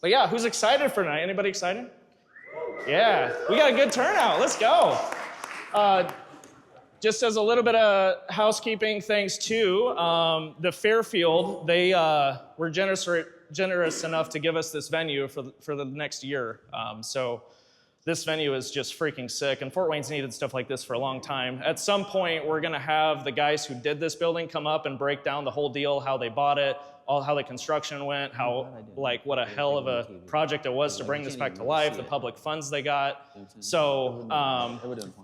But yeah, who's excited for tonight? Anybody excited? Yeah, we got a good turnout. Let's go. Just as a little bit of housekeeping things too, the Fairfield, they were generous enough to give us this venue for the next year. So this venue is just freaking sick, and Fort Wayne's needed stuff like this for a long time. At some point, we're gonna have the guys who did this building come up and break down the whole deal, how they bought it, how the construction went, what a hell of a project it was to bring this back to life, the public funds they got. So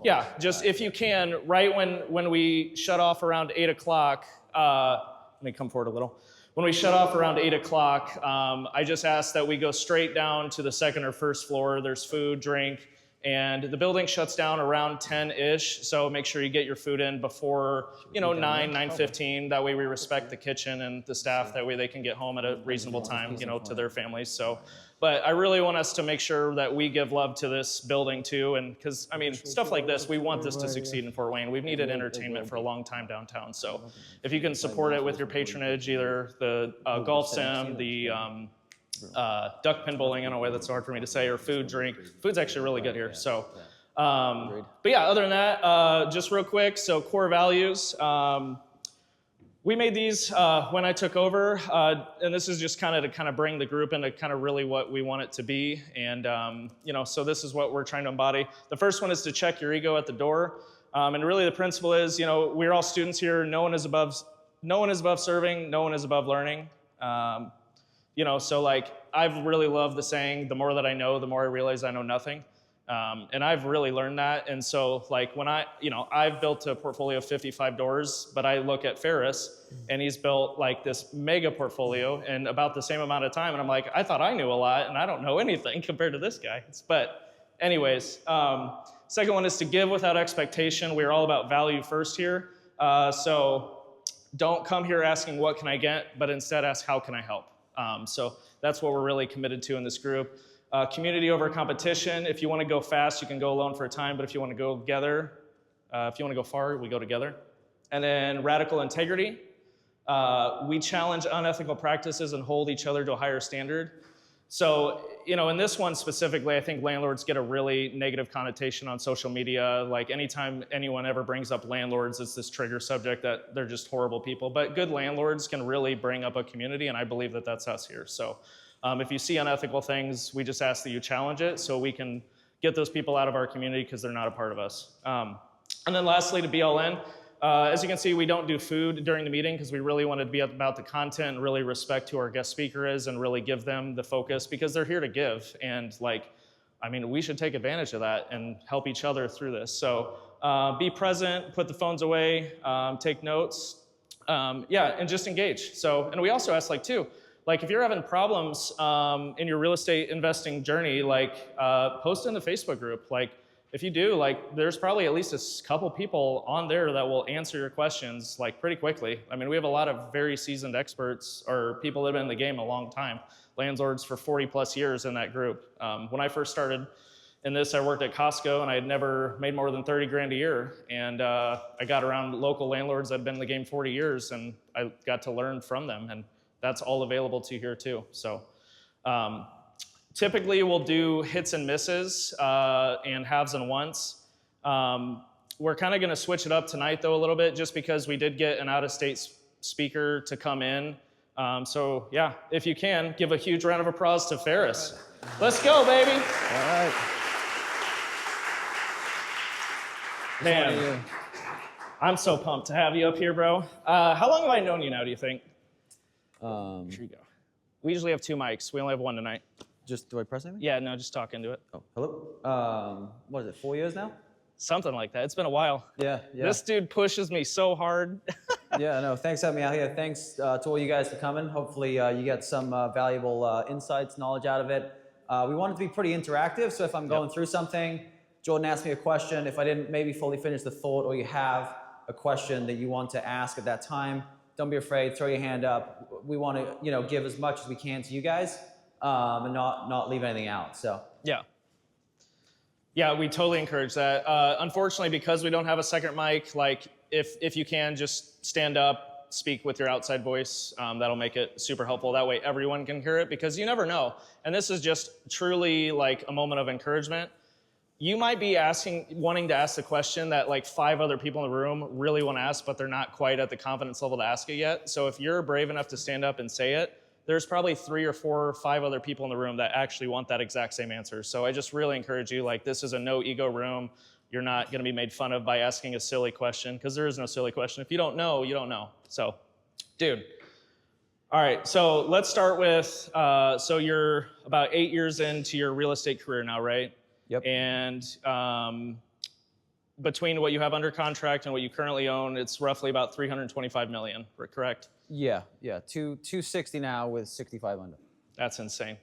yeah, just if you can, right when we shut off around 8 o'clock, let me come forward a little. When we shut off around 8 o'clock, I just ask that we go straight down to the second or first floor. There's food, drink, and the building shuts down around 10-ish, so make sure you get your food in before 9:15. That way we respect the kitchen and the staff. That way they can get home at a reasonable time, to their families. So, but I really want us to make sure that we give love to this building too, and because stuff like this, we want this to succeed in Fort Wayne. We've needed entertainment for a long time downtown. So, if you can support it with your patronage, either the golf sim, the duck pin bowling, I don't know why that's so hard for me to say, or food, drink. Food's actually really good here. So, but yeah, other than that, just real quick, so core values. We made these when I took over, and this is just kind of bring the group into kind of really what we want it to be. And, so this is what we're trying to embody. The first one is to check your ego at the door. And really the principle is, we're all students here. No one is above serving. No one is above learning. So like, I've really loved the saying, the more that I know, the more I realize I know nothing. And I've really learned that. And so like when I've built a portfolio of 55 doors, but I look at Farris and he's built like this mega portfolio in about the same amount of time. And I'm like, I thought I knew a lot and I don't know anything compared to this guy. But anyways, second one is to give without expectation. We're all about value first here. So don't come here asking what can I get, but instead ask how can I help? So that's what we're really committed to in this group. Community over competition. If you want to go fast, you can go alone for a time, but if you want to go together, if you want to go far, we go together. And then radical integrity. We challenge unethical practices and hold each other to a higher standard. So, in this one specifically, I think landlords get a really negative connotation on social media. Like anytime anyone ever brings up landlords, it's this trigger subject that they're just horrible people. But good landlords can really bring up a community, and I believe that that's us here. So if you see unethical things, we just ask that you challenge it so we can get those people out of our community because they're not a part of us. And then lastly, to be all in. As you can see, we don't do food during the meeting because we really want to be about the content and really respect who our guest speaker is and really give them the focus because they're here to give. And we should take advantage of that and help each other through this. So be present, put the phones away, take notes, and just engage. So, and we also ask if you're having problems in your real estate investing journey, post in the Facebook group. If you do, there's probably at least a couple people on there that will answer your questions pretty quickly. We have a lot of very seasoned experts or people that have been in the game a long time, landlords for 40 plus years in that group. When I first started in this, I worked at Costco and I had never made more than 30 grand a year. And I got around local landlords that had been in the game 40 years and I got to learn from them. And that's all available to you here too. So typically we'll do hits and misses and haves and wants. We're kind of going to switch it up tonight though a little bit just because we did get an out-of-state speaker to come in. So yeah, if you can, give a huge round of applause to Farris. Let's go, baby. All right. Man, I'm so pumped to have you up here, bro. How long have I known you now, do you think? Here you go. We usually have 2 mics. We only have 1 tonight. Do I press anything? Yeah, no, just talk into it. Oh, hello? What is it, 4 years now? Something like that. It's been a while. Yeah. This dude pushes me so hard. Yeah, no, thanks for having me out here. Thanks to all you guys for coming. Hopefully you get some valuable insights, knowledge out of it. We want it to be pretty interactive, so if I'm going through something, Jordan asked me a question. If I didn't maybe fully finish the thought or you have a question that you want to ask at that time, don't be afraid, throw your hand up. We want to give as much as we can to you guys. And not leave anything out. So yeah, we totally encourage that. Unfortunately, because we don't have a second mic, if you can just stand up, speak with your outside voice. That'll make it super helpful. That way everyone can hear it, because you never know. And this is just truly like a moment of encouragement. You might be wanting to ask the question that like 5 other people in the room really want to ask, but they're not quite at the confidence level to ask it yet. So if you're brave enough to stand up and say it, there's probably 3 or 4 or 5 other people in the room that actually want that exact same answer. So I just really encourage you, like, this is a no ego room. You're not going to be made fun of by asking a silly question, because there is no silly question. If you don't know, you don't know. So, dude. All right, so let's start with, so you're about 8 years into your real estate career now, right? Yep. And between what you have under contract and what you currently own, it's roughly about $325 million, correct? Yeah. 260 now with 65 under. That's insane.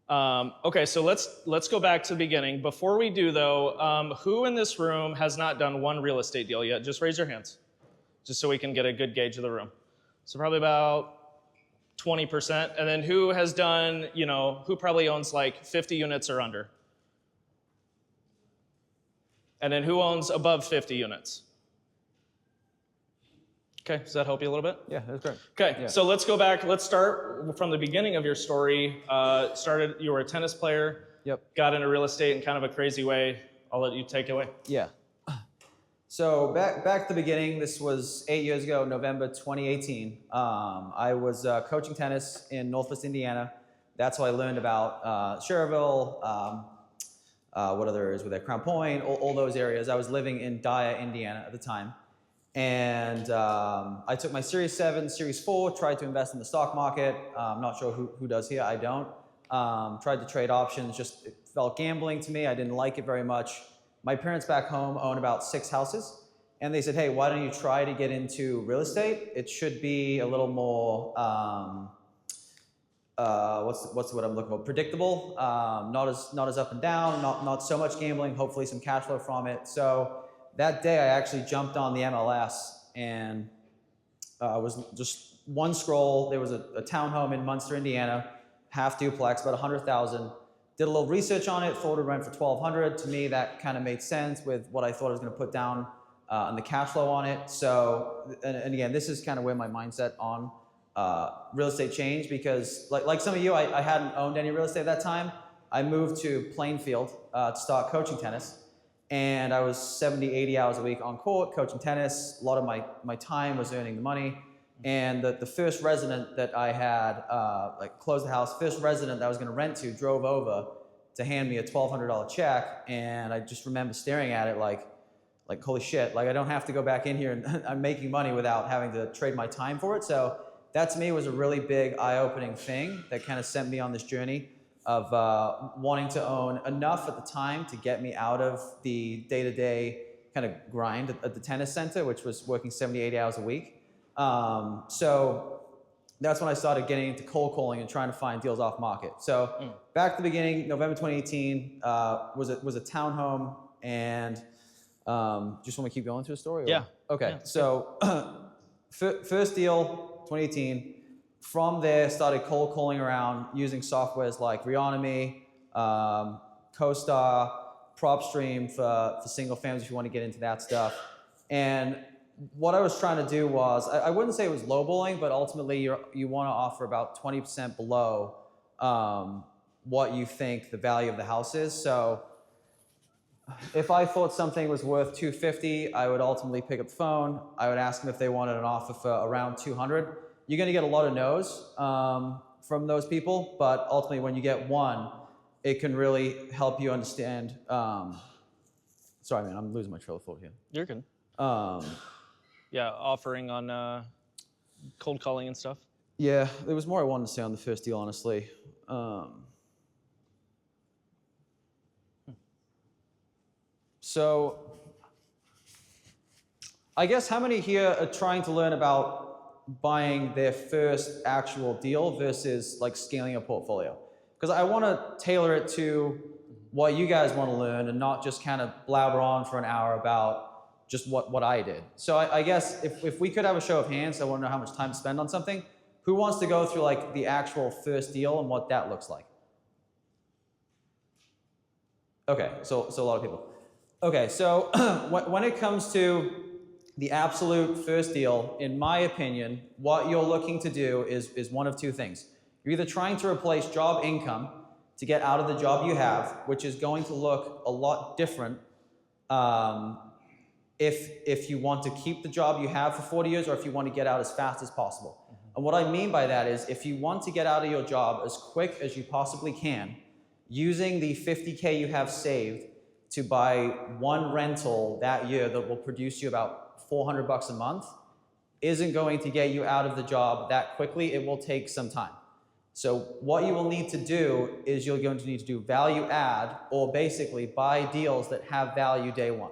Okay, so let's go back to the beginning. Before we do, though, who in this room has not done one real estate deal yet? Just raise your hands, just so we can get a good gauge of the room. So probably about 20%. And then who has done, who probably owns like 50 units or under? And then who owns above 50 units? Okay, does that help you a little bit? Yeah, that's great. Okay, Yeah. So let's go back. Let's start from the beginning of your story. You were a tennis player. Yep. Got into real estate in kind of a crazy way. I'll let you take it away. Yeah. So back at the beginning, this was 8 years ago, November 2018. I was coaching tennis in Northwest Indiana. That's how I learned about Cherville, what other areas were there? Crown Point, all those areas. I was living in Dyer, Indiana at the time. And I took my Series 7, Series 4, tried to invest in the stock market. I'm not sure who does here, I don't. Tried to trade options, just it felt gambling to me. I didn't like it very much. My parents back home own about 6 houses. And they said, hey, why don't you try to get into real estate? It should be a little more, what's what I'm looking for? Predictable, not as up and down, not so much gambling, hopefully some cash flow from it. So that day I actually jumped on the MLS and was just one scroll. There was a townhome in Munster, Indiana, half duplex, about 100,000. Did a little research on it, thought it would rent for $1,200. To me, that kind of made sense with what I thought I was going to put down and the cash flow on it. So, and again, this is kind of where my mindset on real estate changed, because like some of you, I hadn't owned any real estate at that time. I moved to Plainfield to start coaching tennis. And I was 70, 80 hours a week on court coaching tennis. A lot of my time was earning the money. And the first resident that I had, closed the house, first resident that I was going to rent to drove over to hand me a $1,200 check. And I just remember staring at it like holy shit, like I don't have to go back in here and I'm making money without having to trade my time for it. So that to me was a really big eye-opening thing that kind of sent me on this journey of wanting to own enough at the time to get me out of the day-to-day kind of grind at the tennis center, which was working 70, 80 hours a week. So that's when I started getting into cold calling and trying to find deals off market. So back at the beginning, November 2018, was a townhome, and just want to keep going through the story? Or? Yeah. Okay, yeah. So first deal, 2018. From there, started cold calling around using softwares like Reonomy, CoStar, PropStream for single families if you want to get into that stuff. And what I was trying to do was, I wouldn't say it was lowballing, but ultimately you want to offer about 20% below what you think the value of the house is. So if I thought something was worth $250, I would ultimately pick up the phone. I would ask them if they wanted an offer for around $200. You're going to get a lot of no's from those people, but ultimately when you get one, it can really help you understand. Sorry, man, I'm losing my trail of thought here. You're good. Yeah, offering on cold calling and stuff. Yeah, there was more I wanted to say on the first deal, honestly. So I guess how many here are trying to learn about buying their first actual deal versus like scaling a portfolio? Because I want to tailor it to what you guys want to learn and not just kind of blabber on for an hour about just what I did. So I guess if we could have a show of hands, I want to know how much time to spend on something. Who wants to go through like the actual first deal and what that looks like? Okay, so a lot of people. Okay, so when it comes to the absolute first deal, in my opinion, what you're looking to do is one of two things. You're either trying to replace job income to get out of the job you have, which is going to look a lot different if you want to keep the job you have for 40 years or if you want to get out as fast as possible. And what I mean by that is if you want to get out of your job as quick as you possibly can, using the $50K you have saved to buy one rental that year that will produce you about $400 a month isn't going to get you out of the job that quickly. It will take some time. So what you will need to do is you're going to need to do value add, or basically buy deals that have value day one.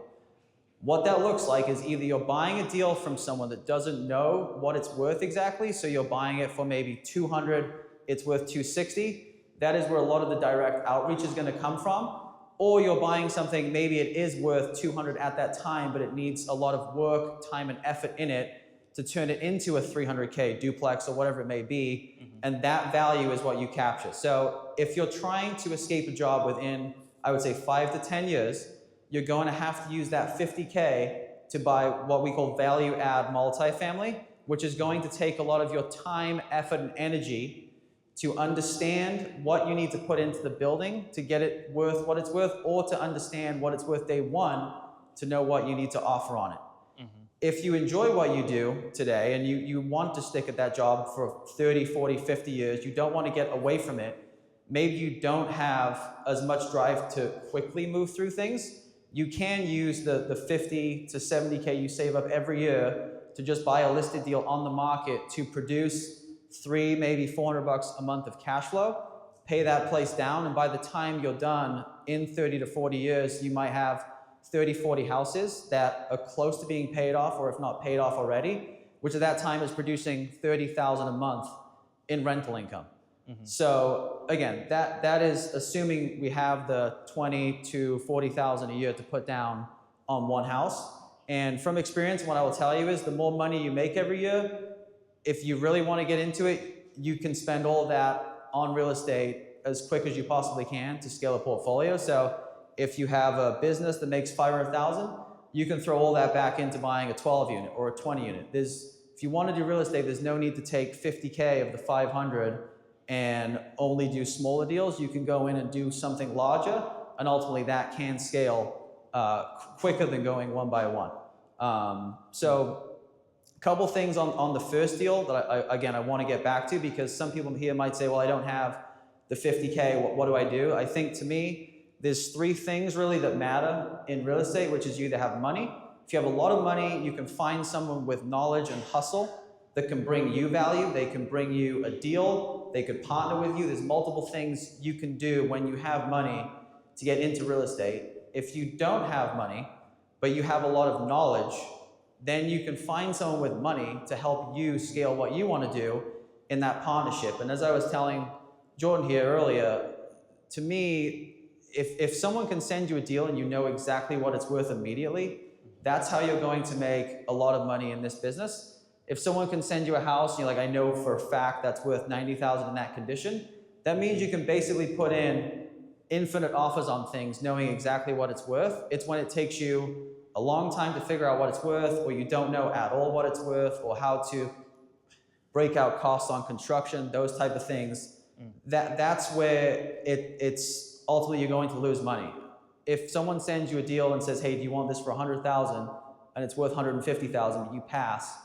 What that looks like is either you're buying a deal from someone that doesn't know what it's worth exactly, so you're buying it for maybe 200, it's worth 260. That is where a lot of the direct outreach is going to come from. Or you're buying something, maybe it is worth 200 at that time, but it needs a lot of work, time, and effort in it to turn it into a 300K duplex or whatever it may be, and that value is what you capture. So if you're trying to escape a job within, I would say 5 to 10 years, you're going to have to use that $50K to buy what we call value add multifamily, which is going to take a lot of your time, effort, and energy to understand what you need to put into the building to get it worth what it's worth, or to understand what it's worth day one to know what you need to offer on it. If you enjoy what you do today and you want to stick at that job for 30, 40, 50 years, you don't want to get away from it, maybe you don't have as much drive to quickly move through things, you can use the 50 to 70K you save up every year to just buy a listed deal on the market to produce $300, maybe $400 a month of cash flow, pay that place down, and by the time you're done in 30 to 40 years, you might have 30, 40 houses that are close to being paid off, or if not paid off already, which at that time is producing $30,000 a month in rental income. So again, that is assuming we have the 20 to 40,000 a year to put down on one house. And from experience, what I will tell you is the more money you make every year, if you really want to get into it, you can spend all of that on real estate as quick as you possibly can to scale a portfolio. So if you have a business that makes $500,000, you can throw all that back into buying a 12 unit or a 20 unit. If you want to do real estate, there's no need to take 50K of the 500 and only do smaller deals. You can go in and do something larger, and ultimately that can scale quicker than going one by one. So a couple things on the first deal that I want to get back to, because some people here might say, well, I don't have the 50K, what do I do? I think to me, there's three things really that matter in real estate, which is you either have money. If you have a lot of money, you can find someone with knowledge and hustle that can bring you value. They can bring you a deal. They could partner with you. There's multiple things you can do when you have money to get into real estate. If you don't have money, but you have a lot of knowledge, then you can find someone with money to help you scale what you want to do in that partnership. And as I was telling Jordan here earlier, to me, if someone can send you a deal and you know exactly what it's worth immediately, that's how you're going to make a lot of money in this business. If someone can send you a house and you're like, I know for a fact that's worth $90,000 in that condition, that means you can basically put in infinite offers on things knowing exactly what it's worth. It's when it takes you a long time to figure out what it's worth, or you don't know at all what it's worth, or how to break out costs on construction, those type of things. That's where it's ultimately you're going to lose money. If someone sends you a deal and says, hey, do you want this for $100,000 and it's worth $150,000, but you pass,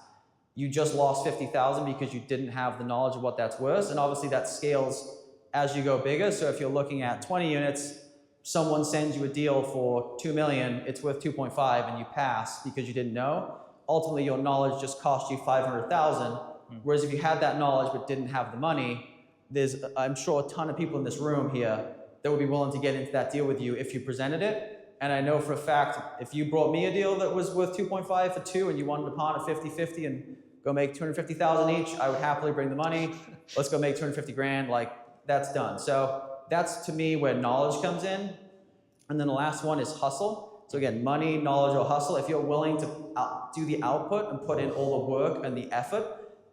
you just lost $50,000 because you didn't have the knowledge of what that's worth. And obviously that scales as you go bigger. So if you're looking at 20 units, someone sends you a deal for $2 million, it's worth 2.5, and you pass because you didn't know. Ultimately, your knowledge just cost you $500,000. Whereas if you had that knowledge but didn't have the money, there's, I'm sure, a ton of people in this room here that would be willing to get into that deal with you if you presented it. And I know for a fact, if you brought me a deal that was worth 2.5 for two and you wanted to partner 50-50 and go make $250,000 each, I would happily bring the money. Let's go make 250 grand. Like, that's done. So that's to me where knowledge comes in. And then the last one is hustle. So again, money, knowledge, or hustle. If you're willing to do the output and put in all the work and the effort,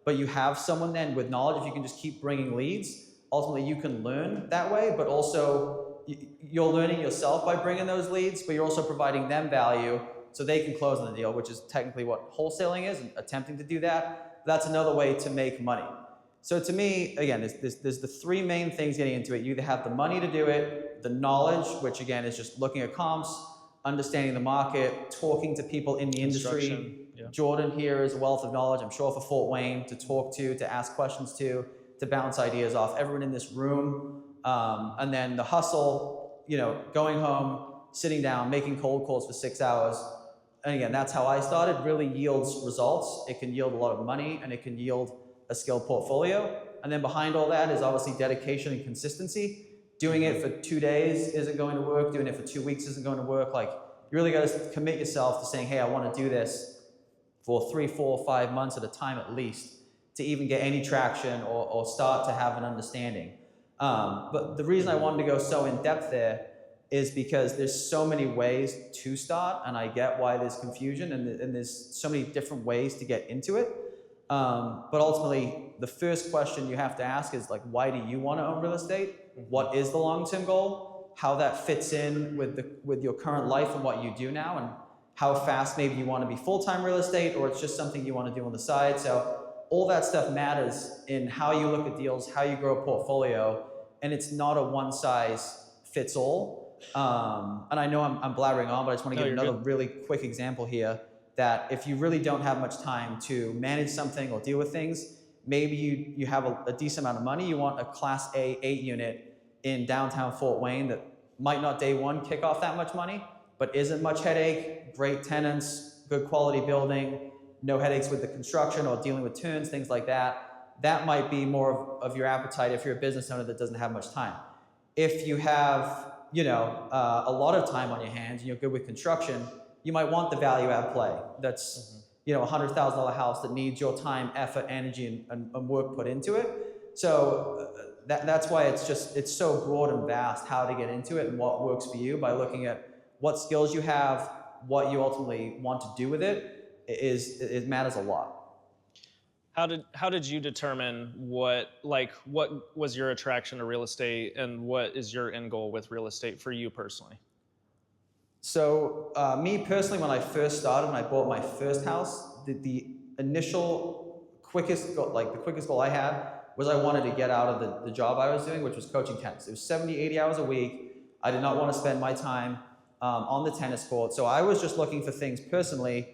but you have someone then with knowledge, if you can just keep bringing leads, ultimately you can learn that way, but also you're learning yourself by bringing those leads, but you're also providing them value so they can close on the deal, which is technically what wholesaling is, and attempting to do that. That's another way to make money. So to me, again, there's the three main things getting into it. You either have the money to do it, the knowledge, which again is just looking at comps, understanding the market, talking to people in the industry. Yeah. Jordan here is a wealth of knowledge, I'm sure, for Fort Wayne to talk to ask questions to bounce ideas off. Everyone in this room, and then the hustle, going home, sitting down, making cold calls for 6 hours. And again, that's how I started. Really yields results. It can yield a lot of money, and it can yield a skilled portfolio. And then behind all that is obviously dedication and consistency. Doing it for 2 days isn't going to work. Doing it for 2 weeks isn't going to work. Like, you really got to commit yourself to saying, hey, I want to do this for 3, 4, 5 months at a time at least to even get any traction or start to have an understanding. But the reason I wanted to go so in depth there is because there's so many ways to start, and I get why there's confusion, and there's so many different ways to get into it. But ultimately, the first question you have to ask is, like, why do you want to own real estate? What is the long-term goal? How that fits in with your current life and what you do now, and how fast maybe you want to be full-time real estate, or it's just something you want to do on the side. So all that stuff matters in how you look at deals, how you grow a portfolio, and it's not a one-size-fits-all. And I know I'm blabbering on, but I just want to give another really quick example here that if you really don't have much time to manage something or deal with things, maybe you have a decent amount of money, you want a Class A 8 unit in downtown Fort Wayne that might not day one kick off that much money, but isn't much headache, great tenants, good quality building, no headaches with the construction or dealing with turns, things like that. That might be more of your appetite if you're a business owner that doesn't have much time. If you have a lot of time on your hands and you're good with construction, you might want the value add play. That's a $100,000 house that needs your time, effort, energy, and work put into it. So that's why it's so broad and vast how to get into it and what works for you by looking at what skills you have, what you ultimately want to do with it. It matters a lot. How did you determine what was your attraction to real estate, and what is your end goal with real estate for you personally? So me personally, when I first started, when I bought my first house, the initial quickest goal I had was I wanted to get out of the job I was doing, which was coaching tennis. It was 70, 80 hours a week. I did not want to spend my time on the tennis court. So I was just looking for things personally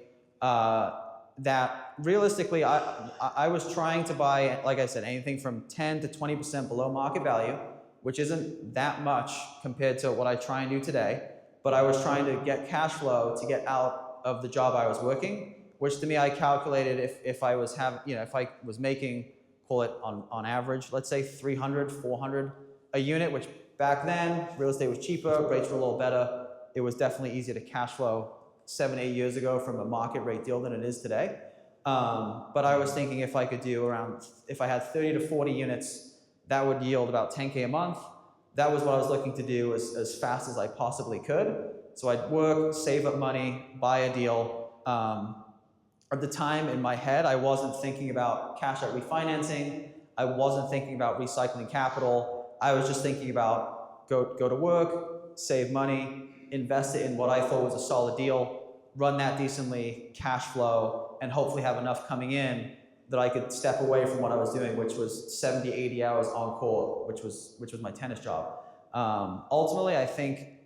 that realistically, I was trying to buy, like I said, anything from 10 to 20% below market value, which isn't that much compared to what I try and do today. But I was trying to get cash flow to get out of the job I was working, which to me, I calculated if I was making, call it on average, let's say 300, 400 a unit, which back then, real estate was cheaper, rates were a little better. It was definitely easier to cash flow 7, 8 years ago from a market rate deal than it is today. But I was thinking if I could do if I had 30 to 40 units, that would yield about 10K a month. That was what I was looking to do as fast as I possibly could. So I'd work, save up money, buy a deal. At the time in my head, I wasn't thinking about cash out refinancing. I wasn't thinking about recycling capital. I was just thinking about go to work, save money, invest it in what I thought was a solid deal, run that decently, cash flow, and hopefully have enough coming in that I could step away from what I was doing, which was 70, 80 hours on court, which was my tennis job. Ultimately, I think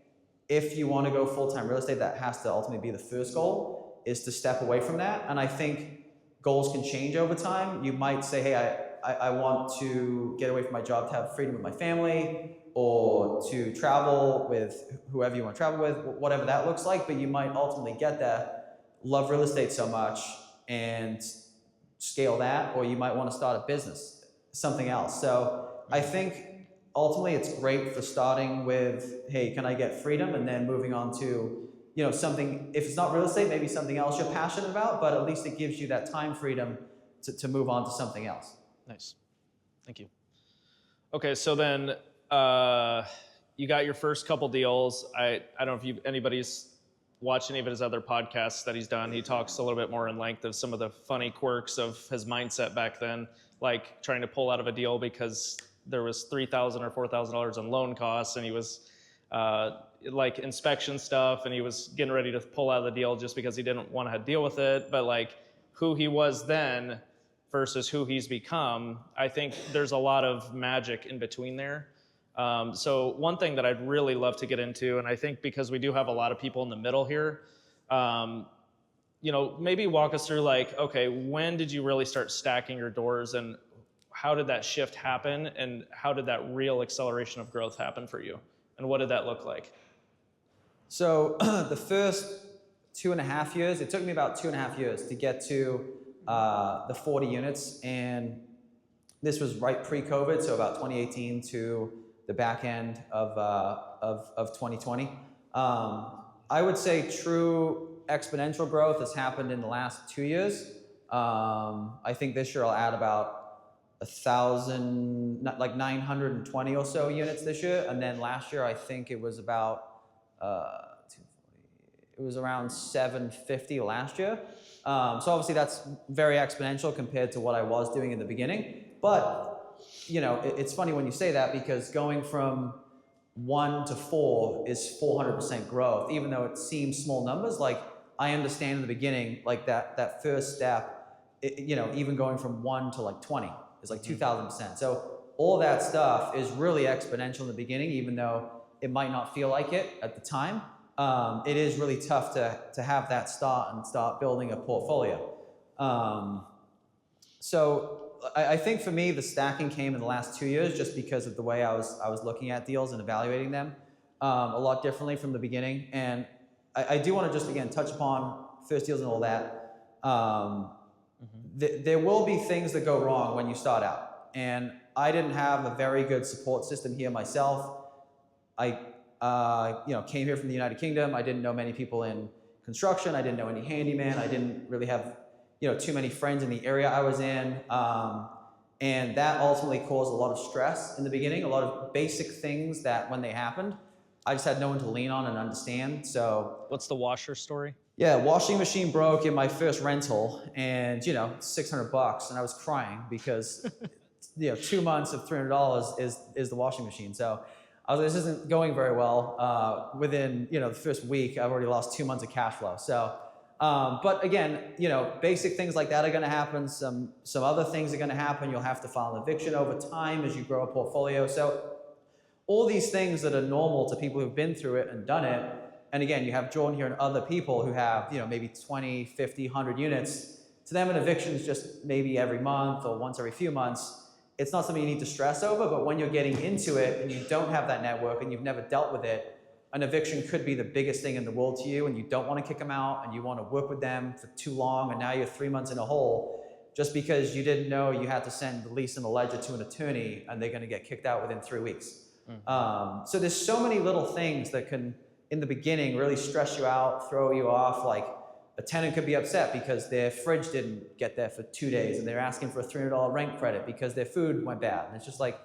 if you want to go full-time real estate, that has to ultimately be the first goal, is to step away from that. And I think goals can change over time. You might say, hey, I want to get away from my job to have freedom with my family, or to travel with whoever you want to travel with, whatever that looks like. But you might ultimately get that, love real estate so much, and scale that, or you might want to start a business, something else. So I think ultimately it's great for starting with, hey, can I get freedom? And then moving on to, something, if it's not real estate, maybe something else you're passionate about, but at least it gives you that time freedom to move on to something else. Nice. Thank you. Okay, so then you got your first couple deals. I don't know if anybody's watch any of his other podcasts that he's done. He talks a little bit more in length of some of the funny quirks of his mindset back then, like trying to pull out of a deal because there was $3,000 or $4,000 in loan costs, and he was like inspection stuff, and he was getting ready to pull out of the deal just because he didn't want to deal with it. But like who he was then versus who he's become, I think there's a lot of magic in between there. So one thing that I'd really love to get into, and I think because we do have a lot of people in the middle here, maybe walk us through like, okay, when did you really start stacking your doors, and how did that shift happen, and how did that real acceleration of growth happen for you, and what did that look like? So the first 2.5 years, it took me about 2.5 years to get to the 40 units, and this was right pre-COVID, so about 2018 to the back end of 2020. I would say true exponential growth has happened in the last 2 years. I think this year I'll add about 1,000, like 920 or so units this year, and then last year I think it was about it was around 750 last year. So obviously that's very exponential compared to what I was doing in the beginning. But it's funny when you say that, because going from 1 to 4 is 400% growth, even though it seems small numbers. Like I understand in the beginning, like that first step, even going from 1 to like 20 is like 2,000%. So all that stuff is really exponential in the beginning, even though it might not feel like it at the time. It is really tough to have that start and start building a portfolio. So I think for me, the stacking came in the last 2 years just because of the way I was looking at deals and evaluating them a lot differently from the beginning. And I do want to just, again, touch upon first deals and all that. There will be things that go wrong when you start out. And I didn't have a very good support system here myself. I came here from the United Kingdom. I didn't know many people in construction. I didn't know any handyman. I didn't really have too many friends in the area I was in. And that ultimately caused a lot of stress in the beginning, a lot of basic things that when they happened, I just had no one to lean on and understand. So What's the washer story? yeah, washing machine broke in my first rental, and $600, and I was crying because 2 months of $300 is the washing machine. So I was like, this isn't going very well. Within the first week, I've already lost 2 months of cash flow. So, but again, basic things like that are going to happen. Some other things are going to happen. You'll have to file an eviction over time as you grow a portfolio. So all these things that are normal to people who've been through it and done it. And again, you have Jordan here and other people who have maybe 20, 50, 100 units. To them, an eviction is just maybe every month or once every few months. It's not something you need to stress over, but when you're getting into it and you don't have that network and you've never dealt with it, an eviction could be the biggest thing in the world to you, and you don't want to kick them out and you want to work with them for too long, and now you're 3 months in a hole just because you didn't know you had to send the lease and the ledger to an attorney and they're going to get kicked out within 3 weeks. So there's so many little things that can, in the beginning, really stress you out, throw you off. Like a tenant could be upset because their fridge didn't get there for 2 days and they're asking for a $300 rent credit because their food went bad. And it's just like,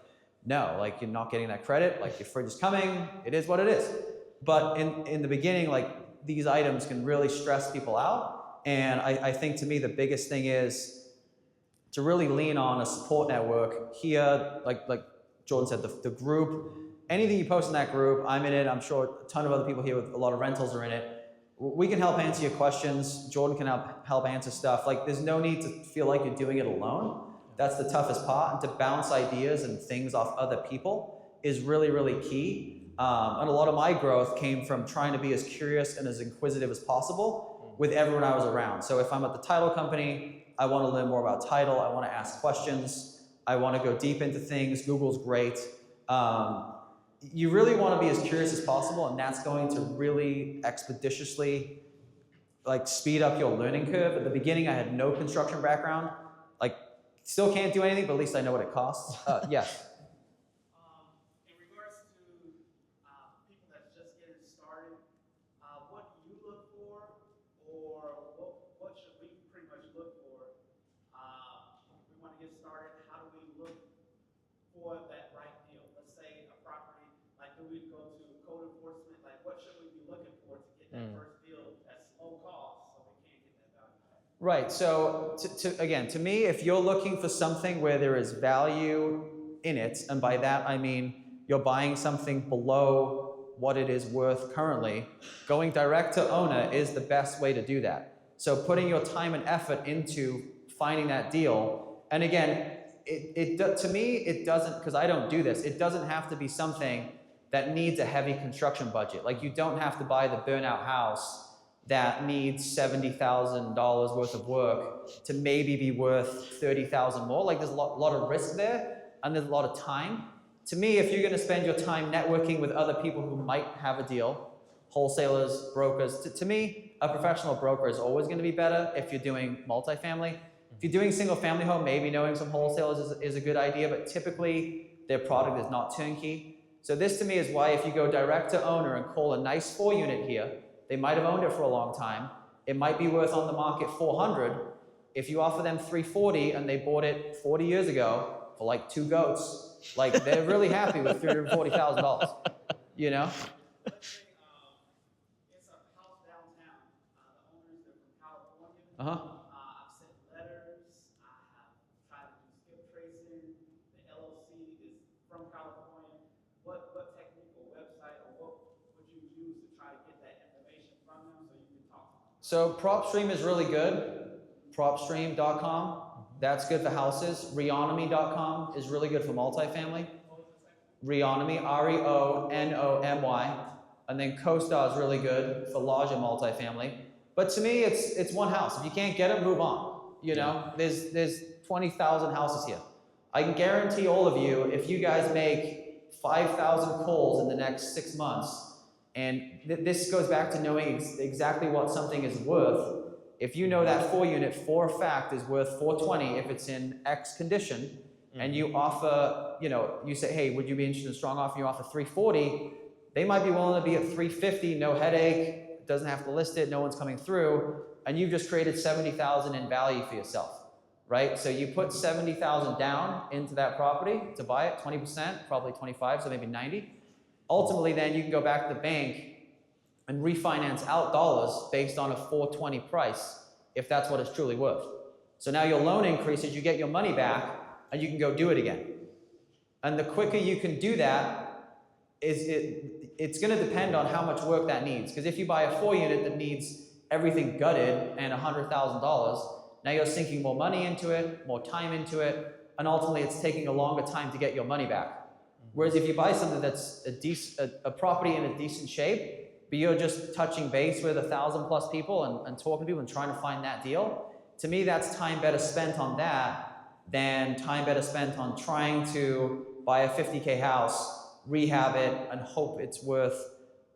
no, like you're not getting that credit. Like your fridge is coming. It is what it is. But in the beginning, like these items can really stress people out. And I think to me, the biggest thing is to really lean on a support network here, like Jordan said, the group, anything you post in that group, I'm in it. I'm sure a ton of other people here with a lot of rentals are in it. We can help answer your questions. Jordan can help answer stuff. Like there's no need to feel like you're doing it alone. That's the toughest part. And to bounce ideas and things off other people is really, really key. And a lot of my growth came from trying to be as curious and as inquisitive as possible with everyone I was around. So if I'm at the title company, I want to learn more about title. I want to ask questions. I want to go deep into things. Google's great. You really want to be as curious as possible, and that's going to really expeditiously speed up your learning curve. At the beginning, I had no construction background. Still can't do anything, but at least I know what it costs. Yes. In regards to people that's just getting started, what do you look for, or what should we pretty much look for? We want to get started. How do we look for that right deal? Let's say a property, do we go to code enforcement? What should we be looking for to get that first deal that's low cost so we can't get that value back? Right. So again, to me, if you're looking for something where there is value in it, and by that I mean you're buying something below what it is worth currently, going direct to owner is the best way to do that. So putting your time and effort into finding that deal, and again, to me, it doesn't, because I don't do this, it doesn't have to be something that needs a heavy construction budget. Like you don't have to buy the burnout house that needs $70,000 worth of work to maybe be worth $30,000 more. Like there's a lot of risk there, and there's a lot of time. To me, if you're gonna spend your time networking with other people who might have a deal, wholesalers, brokers, to me, a professional broker is always gonna be better if you're doing multifamily. If you're doing single family home, maybe knowing some wholesalers is a good idea, but typically their product is not turnkey. So this to me is why if you go direct to owner and call a nice 4-unit here, they might have owned it for a long time. It might be worth on the market $400. If you offer them $340 and they bought it 40 years ago for like 2 goats, like they're really happy with $340,000, you know? It's a house downtown. The owners are from California. I've sent letters. I have tried to do skip tracing. The LLC is from California. What technique or website or what would you use to try to get that information from them so you can talk to them? So PropStream is really good. PropStream.com, that's good for houses. Reonomy.com is really good for multifamily. Reonomy, R-E-O-N-O-M-Y. And then CoStar is really good for larger multifamily. But to me, it's one house. If you can't get it, move on. You know, there's 20,000 houses here. I can guarantee all of you, if you guys make 5,000 calls in the next 6 months, and this goes back to knowing exactly what something is worth. If you know that 4-unit for a fact is worth $420 if it's in X condition, and you offer, you know, you say, hey, would you be interested in a strong offer? You offer $340, they might be willing to be at $350, no headache, doesn't have to list it, no one's coming through, and you've just created $70,000 in value for yourself, right? So you put $70,000 down into that property to buy it, 20%, probably 25, so maybe 90. Ultimately, then you can go back to the bank and refinance out dollars based on a $420 price, if that's what it's truly worth. So now your loan increases, you get your money back, and you can go do it again. And the quicker you can do that, it's gonna depend on how much work that needs. Because if you buy a 4-unit that needs everything gutted and $100,000, now you're sinking more money into it, more time into it, and ultimately it's taking a longer time to get your money back. Whereas if you buy something that's a property in a decent shape, but you're just touching base with 1,000+ people and talking to people and trying to find that deal, to me that's time better spent on that than time better spent on trying to buy a $50K house, rehab it, and hope it's worth,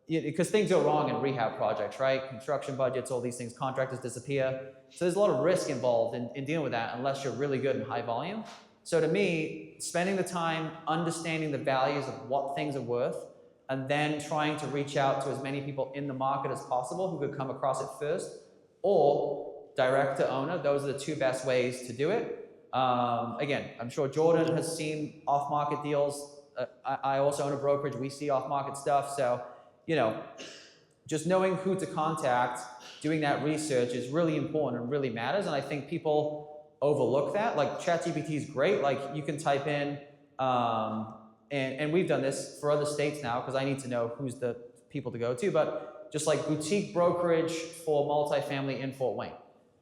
because things go wrong in rehab projects, right? Construction budgets, all these things, contractors disappear. So there's a lot of risk involved in dealing with that unless you're really good in high volume. So to me, spending the time understanding the values of what things are worth, and then trying to reach out to as many people in the market as possible who could come across it first, or direct to owner. Those are the 2 best ways to do it. Again, I'm sure Jordan has seen off-market deals. I also own a brokerage. We see off-market stuff. So, you know, just knowing who to contact, doing that research is really important and really matters. And I think people overlook that. Like ChatGPT is great. Like you can type in, and we've done this for other states now because I need to know who's the people to go to, but just like boutique brokerage for multifamily in Fort Wayne.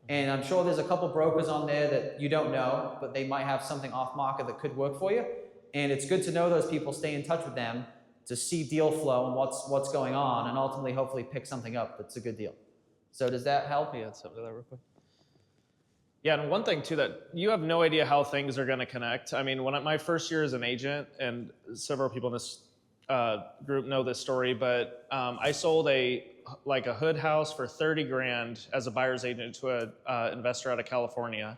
And I'm sure there's a couple brokers on there that you don't know, but they might have something off market that could work for you. And it's good to know those people, stay in touch with them to see deal flow and what's going on, and ultimately hopefully pick something up that's a good deal. So does that help? Yeah, something to that real quick. Yeah, and one thing too, that you have no idea how things are going to connect. I mean, my first year as an agent, and several people in this group know this story, but I sold a hood house for 30 grand as a buyer's agent to an investor out of California.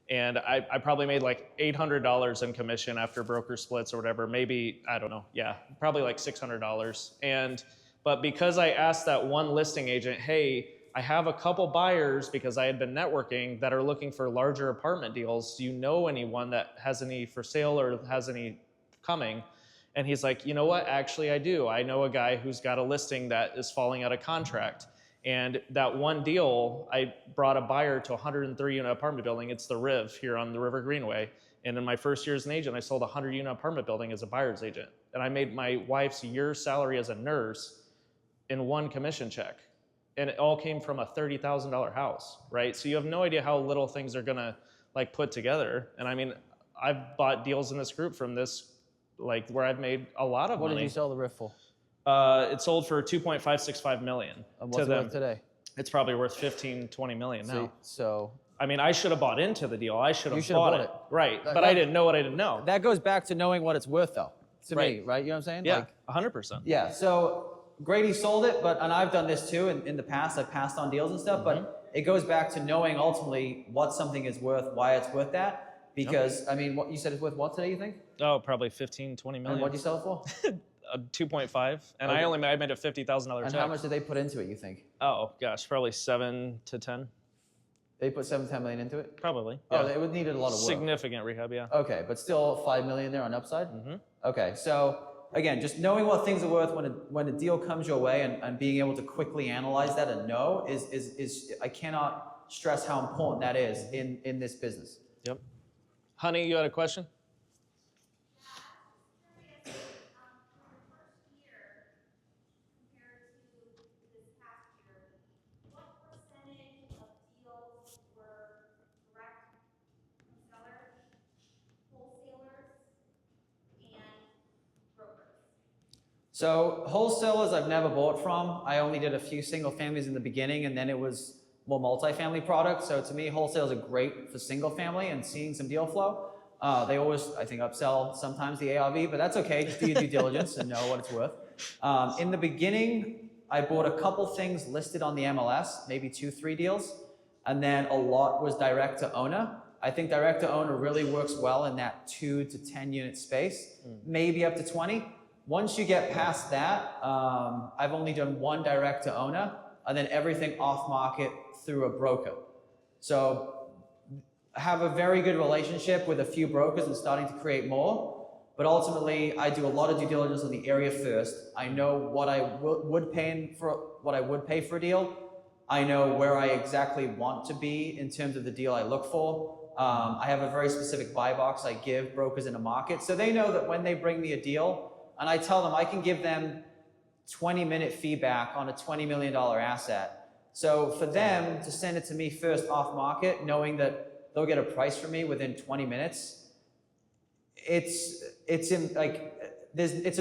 And I probably made like $800 in commission after broker splits or whatever, maybe, I don't know, yeah, probably like $600. But because I asked that one listing agent, hey, I have a couple buyers, because I had been networking, that are looking for larger apartment deals. Do you know anyone that has any for sale or has any coming? And he's like, you know what? Actually, I do. I know a guy who's got a listing that is falling out of contract. And that one deal, I brought a buyer to a 103-unit apartment building. It's the Riv here on the River Greenway. And in my first year as an agent, I sold a 100-unit apartment building as a buyer's agent. and I made my wife's year's salary as a nurse in one commission check. And it all came from a $30,000 house, right? So you have no idea how little things are gonna like put together. And I mean, I've bought deals in this group from this, like where I've made a lot of What money. did you sell the RIF for? It sold for 2.565 million. And to what's it them worth today? It's probably worth 15, 20 million now. So I mean, I should have bought into the deal. I should You have should have bought bought it. it. Right, That- but I didn't know what I didn't know. that goes back to knowing what it's worth, though, to me, Right. right? You know what I'm saying? Yeah, Like, 100%. yeah, so Grady sold it, and I've done this too in the past. I've passed on deals and stuff, but it goes back to knowing ultimately what something is worth, why it's worth that. Because, I mean, what you said it's worth what today, you think? Oh, probably 15, 20 And million. what did you sell it for? 2.5, and Okay. I made a $50,000 And check. how much did they put into it, you think? Oh gosh, probably 7 to 10, They put 7-10 million into it? probably. Oh, Yeah. it would needed a lot of work. Significant rehab, yeah. Okay, but still 5 million there on upside? Okay, so again, just knowing what things are worth when a deal comes your way and being able to quickly analyze that and know is I cannot stress how important that is in this business. Yep. Honey, you had a question? So wholesalers I've never bought from. I only did a few single families in the beginning, and then it was more multifamily products. So to me, wholesalers are great for single family and seeing some deal flow. They always, I think, upsell sometimes the ARV, but that's okay. Just do your due diligence and know what it's worth. In the beginning, I bought a couple things listed on the MLS, maybe 2-3 deals, and then a lot was direct to owner. I think direct to owner really works well in that 2 to 10 unit space, maybe up to 20. Once you get past that, I've only done one direct to owner, and then everything off market through a broker. So I have a very good relationship with a few brokers and starting to create more, but ultimately I do a lot of due diligence on the area first. I know what I would pay for a deal. I know where I exactly want to be in terms of the deal I look for. I have a very specific buy box I give brokers in a market, so they know that when they bring me a deal, and I tell them I can give them 20-minute feedback on a $20 million asset. So for them to send it to me first off market, knowing that they'll get a price from me within 20 minutes, it's a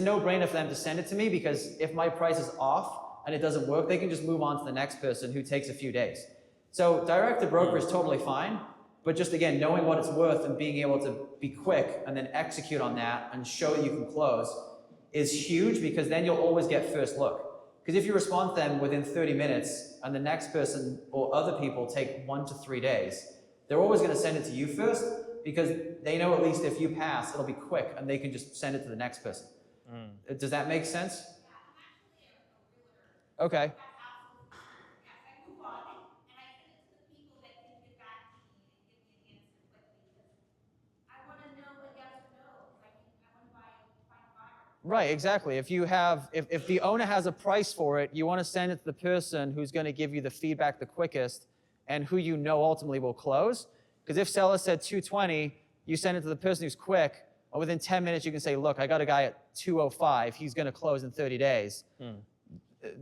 no-brainer for them to send it to me, because if my price is off and it doesn't work, they can just move on to the next person who takes a few days. So direct to broker is totally fine, but just again, knowing what it's worth and being able to be quick and then execute on that and show you can close is huge, because then you'll always get first look. Because if you respond to them within 30 minutes and the next person or other people take 1 to 3 days, they're always going to send it to you first, because they know at least if you pass, it'll be quick and they can just send it to the next person. Does that make sense? Okay. Right, exactly. If the owner has a price for it, you want to send it to the person who's going to give you the feedback the quickest and who you know ultimately will close. Because if seller said 220, you send it to the person who's quick, and within 10 minutes you can say, look, I got a guy at 205, he's going to close in 30 days.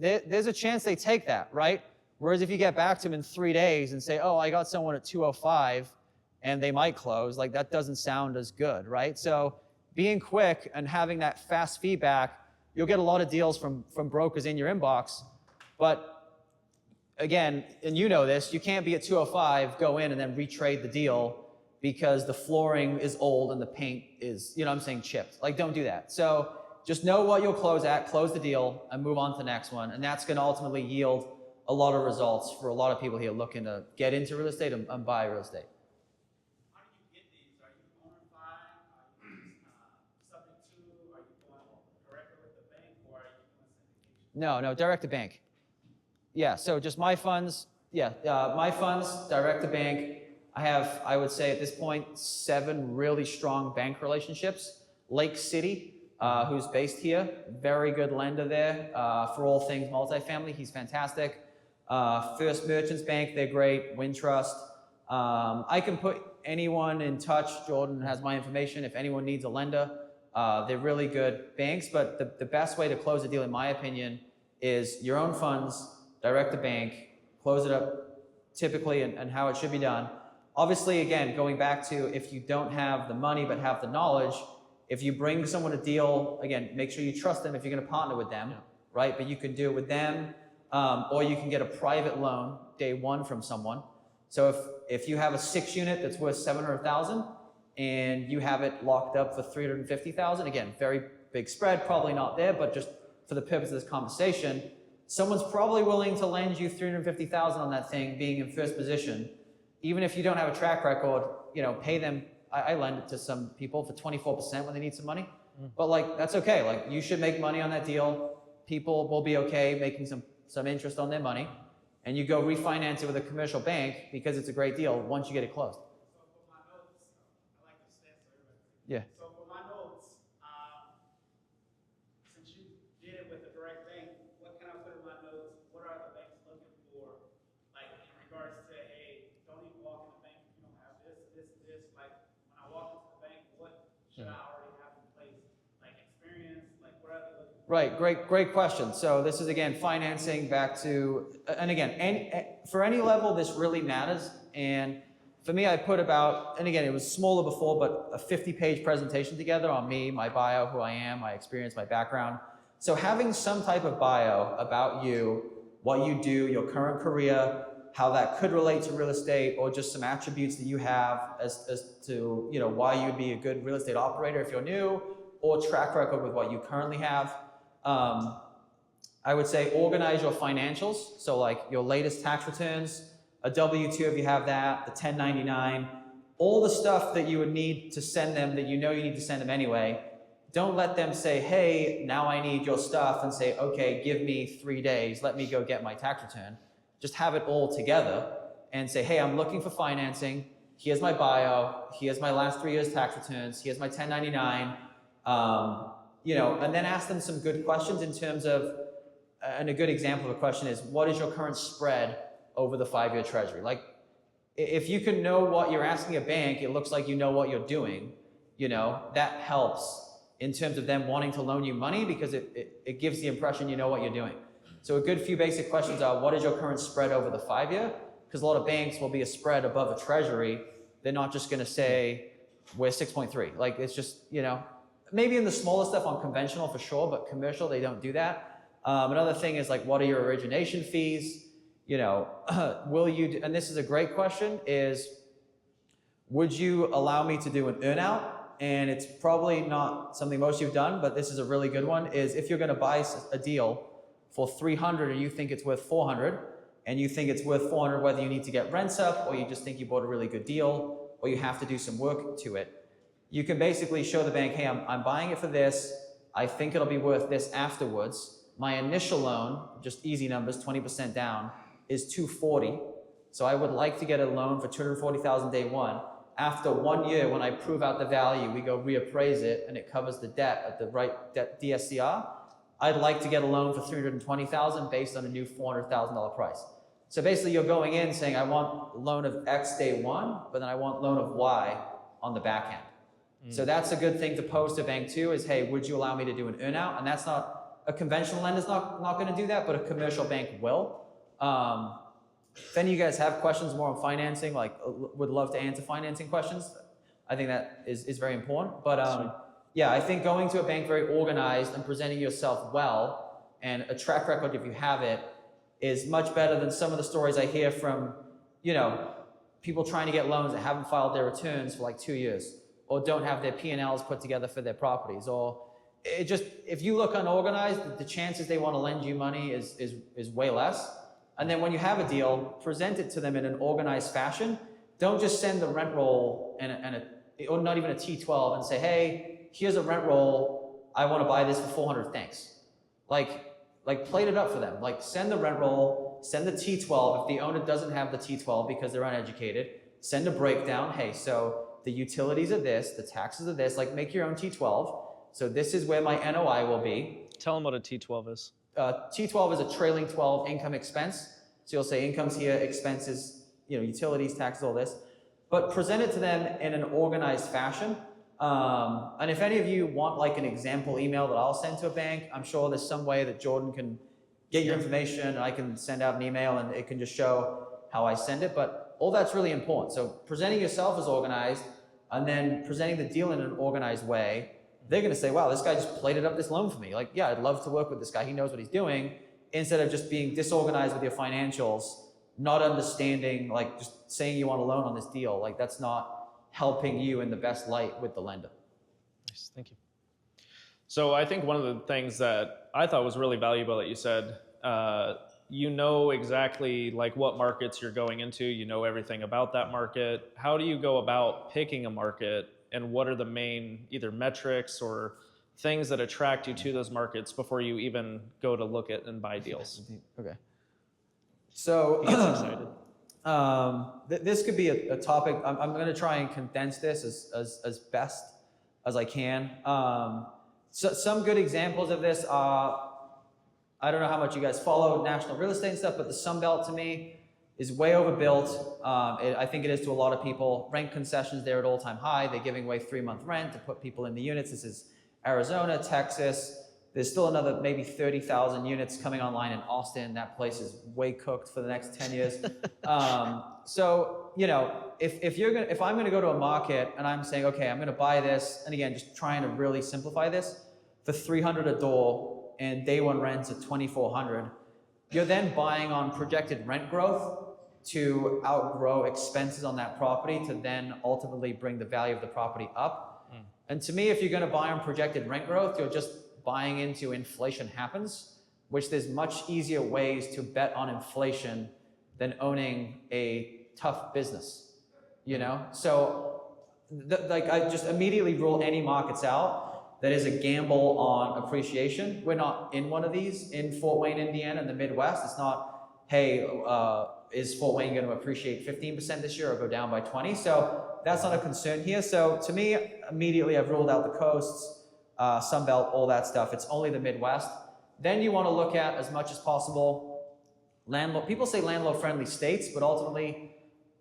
There's a chance they take that, right? Whereas if you get back to them in 3 days and say, oh, I got someone at 205, and they might close, like that doesn't sound as good, right? So being quick and having that fast feedback, you'll get a lot of deals from brokers in your inbox. But again, and you know this, you can't be at 205, go in and then retrade the deal because the flooring is old and the paint is, you know what I'm saying, chipped. Like, don't do that. So just know what you'll close at, close the deal, and move on to the next one. And that's going to ultimately yield a lot of results for a lot of people here looking to get into real estate and buy real estate. How do you get these? Are you owner-fied? Are you subject to? Are you going directly with the bank, or are you doing syndication? No, direct to bank. Yeah, so just my funds, my funds, direct to bank. I have, I would say at this point, 7 really strong bank relationships. Lake City, who's based here, very good lender there for all things multifamily. He's fantastic. First Merchants Bank, they're great. Wintrust. I can put anyone in touch. Jordan has my information if anyone needs a lender. They're really good banks, but the best way to close a deal, in my opinion, is your own funds, direct the bank, close it up typically and how it should be done. Obviously, again, going back to if you don't have the money but have the knowledge, if you bring someone a deal, again, make sure you trust them if you're going to partner with them, right? But you can do it with them, or you can get a private loan day one from someone. So if you have a 6-unit that's worth $700,000 and you have it locked up for $350,000, again, very big spread, probably not there, but just for the purpose of this conversation, someone's probably willing to lend you $350,000 on that thing, being in first position. Even if you don't have a track record, pay them. I lend it to some people for 24% when they need some money. But like, that's okay. Like, you should make money on that deal. People will be okay making some interest on their money. And you go refinance it with a commercial bank because it's a great deal once you get it closed. So for my notes, I like to stand so everybody. Yeah. So for my notes, since you did it with a direct bank, what can I put in my notes? What are the banks looking for? Like in regards to, hey, don't even walk in the bank if you don't have this. Like when I walk into the bank, what should I already have in place? Like experience, like what are they looking for? Right, great question. So this is again financing back to, and again, for any level this really matters. And for me, I put about, and again, it was smaller before, but a 50-page presentation together on me, my bio, who I am, my experience, my background. So having some type of bio about you, what you do, your current career, how that could relate to real estate, or just some attributes that you have as to why you'd be a good real estate operator if you're new, or track record with what you currently have. I would say organize your financials. So like your latest tax returns, a W-2 if you have that, the 1099, all the stuff that you would need to send them that you need to send them anyway. Don't let them say, hey, now I need your stuff, and say, okay, give me 3 days, let me go get my tax return. Just have it all together and say, hey, I'm looking for financing. Here's my bio. Here's my last 3 years tax returns. Here's my 1099. And then ask them some good questions in terms of, and a good example of a question is, what is your current spread over the 5-year treasury? Like, if you can know what you're asking a bank, it looks like you know what you're doing. That helps in terms of them wanting to loan you money, because it gives the impression you know what you're doing. So a good few basic questions are, what is your current spread over the 5-year? Because a lot of banks will be a spread above a treasury. They're not just going to say, we're 6.3. Like, it's just, maybe in the smaller stuff on conventional for sure, but commercial, they don't do that. Another thing is like, what are your origination fees? Will you, and this is a great question, is would you allow me to do an earnout? And it's probably not something most of you have done, but this is a really good one, is if you're going to buy a deal for 300 and you think it's worth 400, and you think it's worth 400 whether you need to get rents up, or you just think you bought a really good deal, or you have to do some work to it, you can basically show the bank, hey, I'm buying it for this, I think it'll be worth this afterwards. My initial loan, just easy numbers, 20% down, is $240. So I would like to get a loan for $240,000 day one. After 1 year, when I prove out the value, we go reappraise it, and it covers the debt at the right debt DSCR. I'd like to get a loan for $320,000 based on a new $400,000 price. So basically, you're going in saying, I want a loan of X day one, but then I want loan of Y on the back end. So that's a good thing to pose to a bank too, is, hey, would you allow me to do an earnout? And that's not, a conventional lender's not going to do that, but a commercial bank will. If any of you guys have questions more on financing, like would love to answer financing questions. I think that is very important. But yeah, I think going to a bank very organized and presenting yourself well, and a track record if you have it, is much better than some of the stories I hear from, people trying to get loans that haven't filed their returns for like 2 years, or don't have their P&Ls put together for their properties, or it just, if you look unorganized, the chances they want to lend you money is way less. And then when you have a deal, present it to them in an organized fashion. Don't just send the rent roll or not even a T12 and say, hey, here's a rent roll, I want to buy this for 400, thanks. Like plate it up for them. Like, send the rent roll, send the T12. If the owner doesn't have the T12 because they're uneducated, send a breakdown. Hey, so the utilities are this, the taxes are this, like make your own T12. So this is where my NOI will be. Tell them what a T12 is. T12 is a trailing 12 income expense. So you'll say income's here, expenses, utilities, taxes, all this. But present it to them in an organized fashion. And if any of you want like an example email that I'll send to a bank, I'm sure there's some way that Jordan can get your information and I can send out an email and it can just show how I send it. But all that's really important. So presenting yourself as organized and then presenting the deal in an organized way, they're going to say, wow, this guy just plated up this loan for me. Like, yeah, I'd love to work with this guy. He knows what he's doing, instead of just being disorganized with your financials, not understanding, like just saying you want a loan on this deal. Like that's not helping you in the best light with the lender. Nice, thank you. So I think one of the things that I thought was really valuable that you said, you know exactly like what markets you're going into, you know everything about that market. How do you go about picking a market, and what are the main either metrics or things that attract you to those markets before you even go to look at and buy deals? Okay. So He gets excited. This could be a topic. I'm going to try and condense this as best as I can. So some good examples of this are, I don't know how much you guys follow national real estate and stuff, but the Sun Belt to me is way overbuilt. I think it is to a lot of people. Rent concessions there at all-time high. They're giving away 3-month rent to put people in the units. This is Arizona, Texas. There's still another maybe 30,000 units coming online in Austin. That place is way cooked for the next 10 years. So, you know, if I'm gonna go to a market and I'm saying, okay, I'm gonna buy this, and again, just trying to really simplify this, for $300 a door and day one rents at $2,400, you're then buying on projected rent growth to outgrow expenses on that property to then ultimately bring the value of the property up. And to me, if you're gonna buy on projected rent growth, you're just buying into inflation happens, which there's much easier ways to bet on inflation than owning a tough business, you know? So like I just immediately rule any markets out that is a gamble on appreciation. We're not in one of these in Fort Wayne, Indiana, in the Midwest. It's not, hey, is Fort Wayne gonna appreciate 15% this year or go down by 20? So that's not a concern here. So to me, immediately I've ruled out the coasts, Sun Belt, all that stuff. It's only the Midwest. Then you want to look at, as much as possible, landlord. People say landlord-friendly states, but ultimately,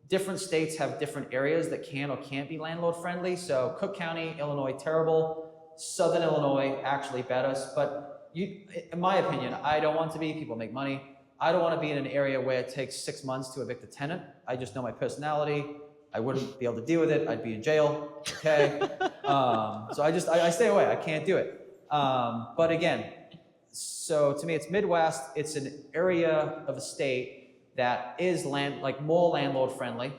different states have different areas that can or can't be landlord-friendly. So Cook County, Illinois, terrible. Southern Illinois, actually better. But in my opinion, I don't want to be. People make money. I don't want to be in an area where it takes 6 months to evict a tenant. I just know my personality. I wouldn't be able to deal with it. I'd be in jail. Okay. So I stay away. I can't do it. But again, so to me, it's Midwest. It's an area of a state that is more landlord friendly,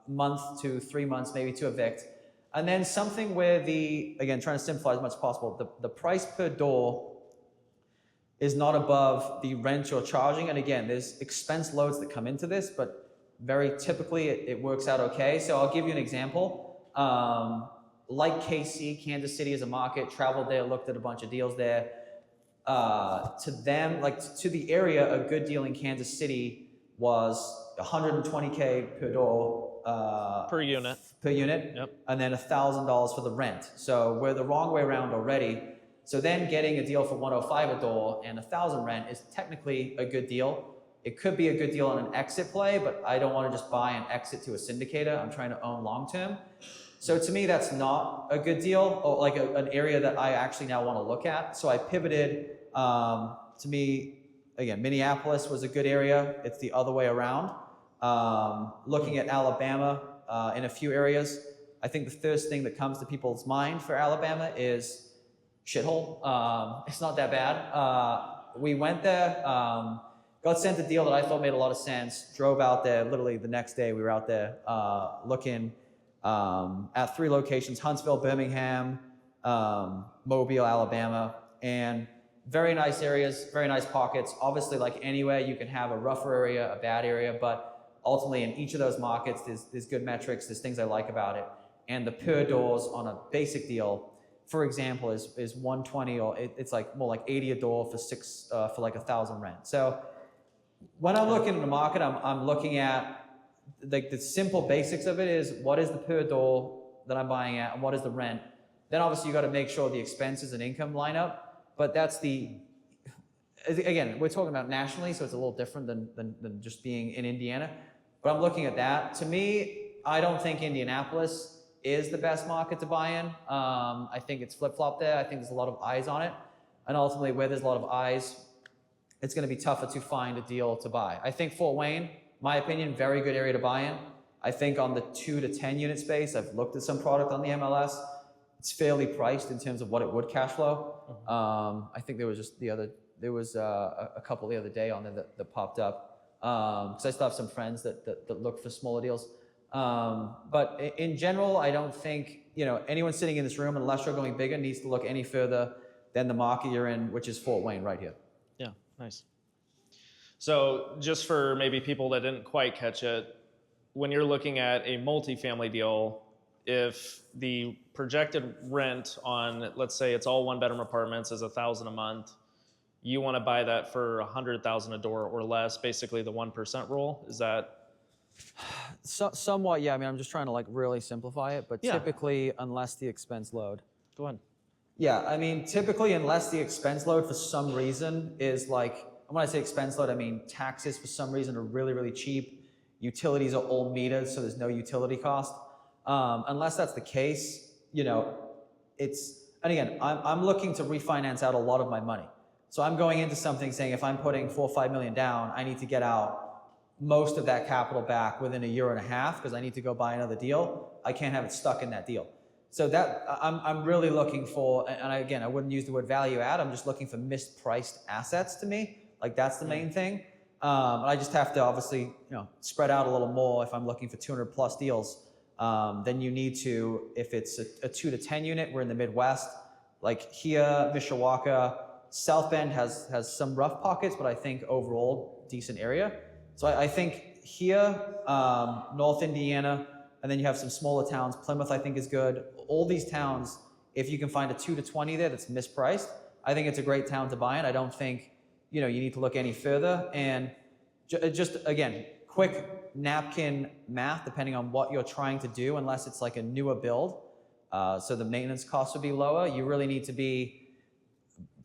month to 3 months maybe to evict. And then something where again, trying to simplify as much as possible, the price per door is not above the rent you're charging. And again, there's expense loads that come into this, but very typically it works out okay. So I'll give you an example. Like KC, Kansas City is a market, traveled there, looked at a bunch of deals there. To them, to the area, a good deal in Kansas City was $120K per door. Per unit. Per unit, yep. And then $1,000 for the rent. So we're the wrong way around already. So then getting a deal for $105 a door and $1,000 rent is technically a good deal. It could be a good deal on an exit play, but I don't want to just buy and exit to a syndicator. I'm trying to own long-term. So to me, that's not a good deal, or like an area that I actually now want to look at. So I pivoted. To me, again, Minneapolis was a good area. It's the other way around. Looking at Alabama in a few areas, I think the first thing that comes to people's mind for Alabama is shithole. It's not that bad. We went there. Got sent a deal that I thought made a lot of sense, drove out there, literally the next day we were out there looking at 3 locations, Huntsville, Birmingham, Mobile, Alabama, and very nice areas, very nice pockets. Obviously, like anywhere, you can have a rougher area, a bad area, but ultimately in each of those markets, there's good metrics, there's things I like about it. And the per doors on a basic deal, for example, is 120, or it's like more like 80 a door for like 1,000 rent. So when I'm looking at the market, I'm looking at like the simple basics of it is what is the per door that I'm buying at and what is the rent. Then obviously you got to make sure the expenses and income line up. But that's again, we're talking about nationally, so it's a little different than just being in Indiana. But I'm looking at that. To me, I don't think Indianapolis is the best market to buy in. I think it's flip-flop there. I think there's a lot of eyes on it. And ultimately, where there's a lot of eyes, it's going to be tougher to find a deal to buy. I think Fort Wayne, my opinion, very good area to buy in. I think on the 2 to 10 unit space, I've looked at some product on the MLS. It's fairly priced in terms of what it would cash flow. I think there was a couple the other day on there that popped up. Because I still have some friends that look for smaller deals. But in general, I don't think anyone sitting in this room, unless you're going bigger, needs to look any further than the market you're in, which is Fort Wayne right here. Yeah, nice. So just for maybe people that didn't quite catch it, when you're looking at a multifamily deal, if the projected rent on, let's say it's all 1-bedroom apartments, is $1,000 a month, you want to buy that for $100,000 a door or less, basically the 1% rule. Is that? Somewhat, yeah. I mean, I'm just trying to really simplify it, but typically, unless the expense load. Go ahead. Yeah, I mean, typically, unless the expense load for some reason is when I say expense load, I mean taxes for some reason are really, really cheap. Utilities are all metered, so there's no utility cost. Unless that's the case, it's, and again, I'm looking to refinance out a lot of my money. So I'm going into something saying if I'm putting $4 or $5 million down, I need to get out most of that capital back within a year and a half because I need to go buy another deal. I can't have it stuck in that deal. So that I'm really looking for, and again, I wouldn't use the word value add. I'm just looking for mispriced assets to me. That's the main thing. And I just have to obviously, spread out a little more if I'm looking for 200 plus deals. Then you need to, if it's a 2 to 10 unit, we're in the Midwest, like here, Mishawaka, South Bend has some rough pockets, but I think overall decent area. So I think here, North Indiana, and then you have some smaller towns. Plymouth, I think, is good. All these towns, if you can find a 2 to 20 there that's mispriced, I think it's a great town to buy in. I don't think you need to look any further. And just again, quick napkin math, depending on what you're trying to do, unless it's like a newer build, so the maintenance costs would be lower. You really need to be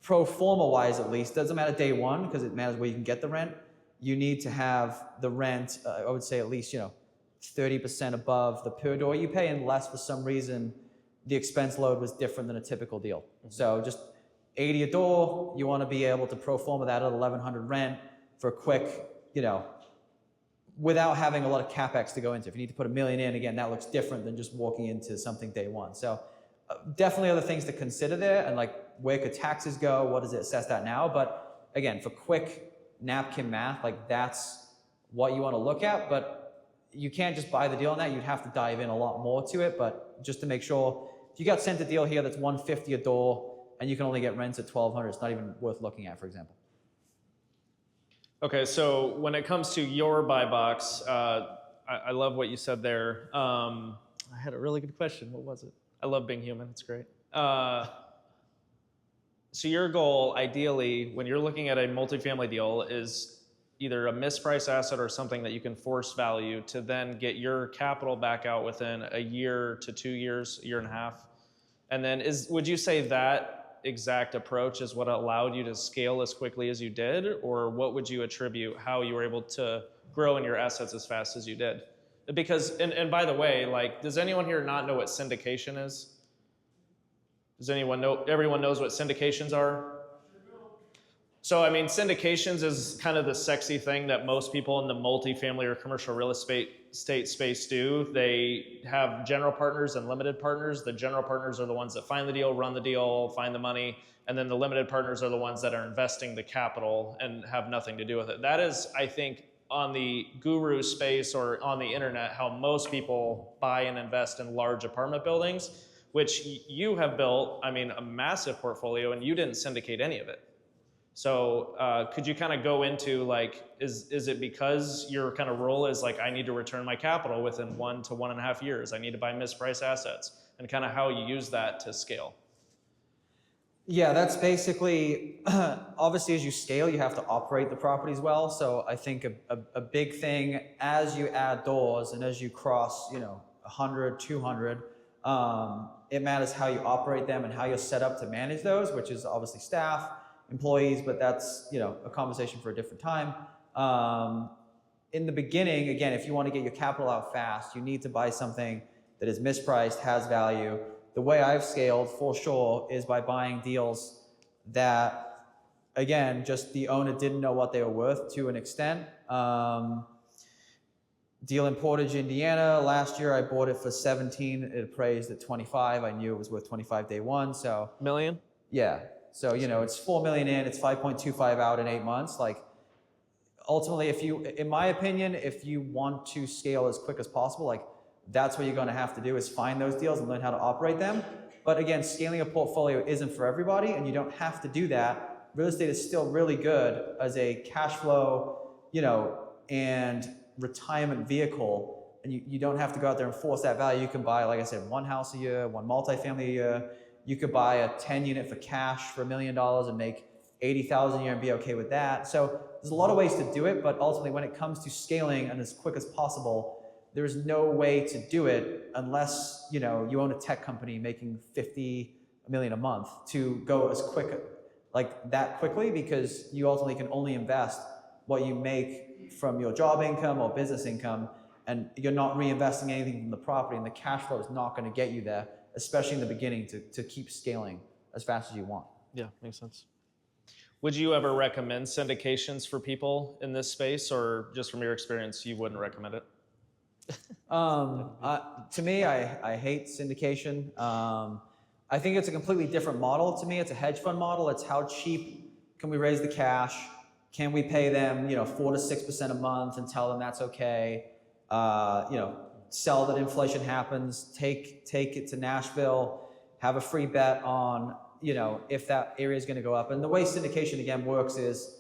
pro forma wise, at least. Doesn't matter day one because it matters where you can get the rent. You need to have the rent, I would say at least 30% above the per door you pay, unless for some reason the expense load was different than a typical deal. So just 80 a door, you want to be able to pro forma that at 1,100 rent for a quick, without having a lot of capex to go into. If you need to put $1 million in, again, that looks different than just walking into something day one. So definitely other things to consider there, and where could taxes go? What is it assessed at now? But again, for quick napkin math, that's what you want to look at. But you can't just buy the deal on that. You'd have to dive in a lot more to it. But just to make sure, if you got sent a deal here that's $150 a door, and you can only get rents at $1,200, it's not even worth looking at, for example. Okay, so when it comes to your buy box, I love what you said there. I had a really good question. What was it? I love being human. It's great. So your goal, ideally, when you're looking at a multifamily deal, is either a mispriced asset or something that you can force value to then get your capital back out within a year to 2 years, a year and a half. And then would you say that exact approach is what allowed you to scale as quickly as you did? Or what would you attribute how you were able to grow in your assets as fast as you did? Because, and by the way, does anyone here not know what syndication is? Does anyone know? Everyone knows what syndications are? So, I mean, syndications is kind of the sexy thing that most people in the multifamily or commercial real estate space do. They have general partners and limited partners. The general partners are the ones that find the deal, run the deal, find the money, and then the limited partners are the ones that are investing the capital and have nothing to do with it. That is, I think, on the guru space or on the internet, how most people buy and invest in large apartment buildings, which you have built, I mean, a massive portfolio, and you didn't syndicate any of it. So could you kind of go into is it because your kind of role is I need to return my capital within 1 to 1.5 years, I need to buy mispriced assets, and kind of how you use that to scale? Yeah, that's basically, obviously as you scale, you have to operate the properties well. So I think a big thing as you add doors and as you cross, 100, 200, it matters how you operate them and how you're set up to manage those, which is obviously staff, employees, but that's a conversation for a different time. In the beginning, again, if you want to get your capital out fast, you need to buy something that is mispriced, has value. The way I've scaled for sure is by buying deals that, again, just the owner didn't know what they were worth to an extent. Deal in Portage, Indiana. Last year I bought it for 17. It appraised at 25. I knew it was worth 25 day one. So Million? yeah. So, you know, it's 4 million in, it's 5.25 out in 8 months. Like, ultimately, if you, in my opinion, if you want to scale as quick as possible, like, that's what you're going to have to do, is find those deals and learn how to operate them. But again, scaling a portfolio isn't for everybody, and you don't have to do that. Real estate is still really good as a cash flow, you know, and retirement vehicle. And you don't have to go out there and force that value. You can buy, like I said, one house a year, one multifamily a year. You could buy a 10 unit for cash for $1 million and make 80,000 a year and be okay with that. So there's a lot of ways to do it, but ultimately when it comes to scaling and as quick as possible, there's no way to do it unless, you know, you own a tech company making 50 million a month to go as quick, like that quickly, because you ultimately can only invest what you make from your job income or business income, and you're not reinvesting anything from the property, and the cash flow is not going to get you there, especially in the beginning, to keep scaling as fast as you want. Yeah, makes sense. Would you ever recommend syndications for people in this space, or just from your experience, you wouldn't recommend it? To me, I hate syndication. I think it's a completely different model. To me, it's a hedge fund model. It's how cheap can we raise the cash? Can we pay them, you know, 4 to 6% a month and tell them that's okay? You know, sell that inflation happens, take it to Nashville, have a free bet on, you know, if that area is going to go up. And the way syndication again works is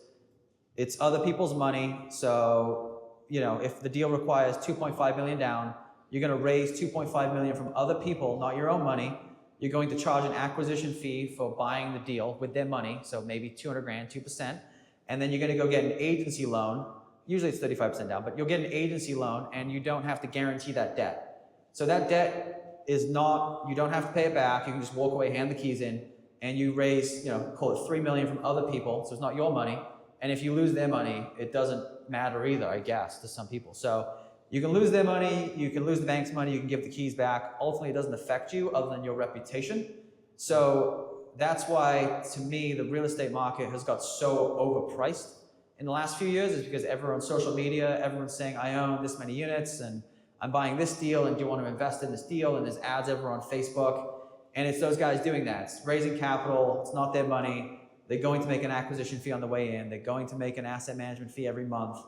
it's other people's money. So, you know, if the deal requires 2.5 million down, you're going to raise 2.5 million from other people, not your own money. You're going to charge an acquisition fee for buying the deal with their money. So maybe 200 grand, 2%. And then you're going to go get an agency loan. Usually it's 35% down, but you'll get an agency loan and you don't have to guarantee that debt. So that debt is not, you don't have to pay it back. You can just walk away, hand the keys in, and you raise, you know, call it 3 million from other people. So it's not your money. And if you lose their money, it doesn't matter either, I guess, to some people. So you can lose their money, you can lose the bank's money, you can give the keys back. Ultimately, it doesn't affect you other than your reputation. So that's why, to me, the real estate market has got so overpriced in the last few years, is because everyone on social media, everyone's saying, I own this many units and I'm buying this deal and do you want to invest in this deal? And there's ads everywhere on Facebook. And it's those guys doing that. It's raising capital, it's not their money. They're going to make an acquisition fee on the way in. They're going to make an asset management fee every month.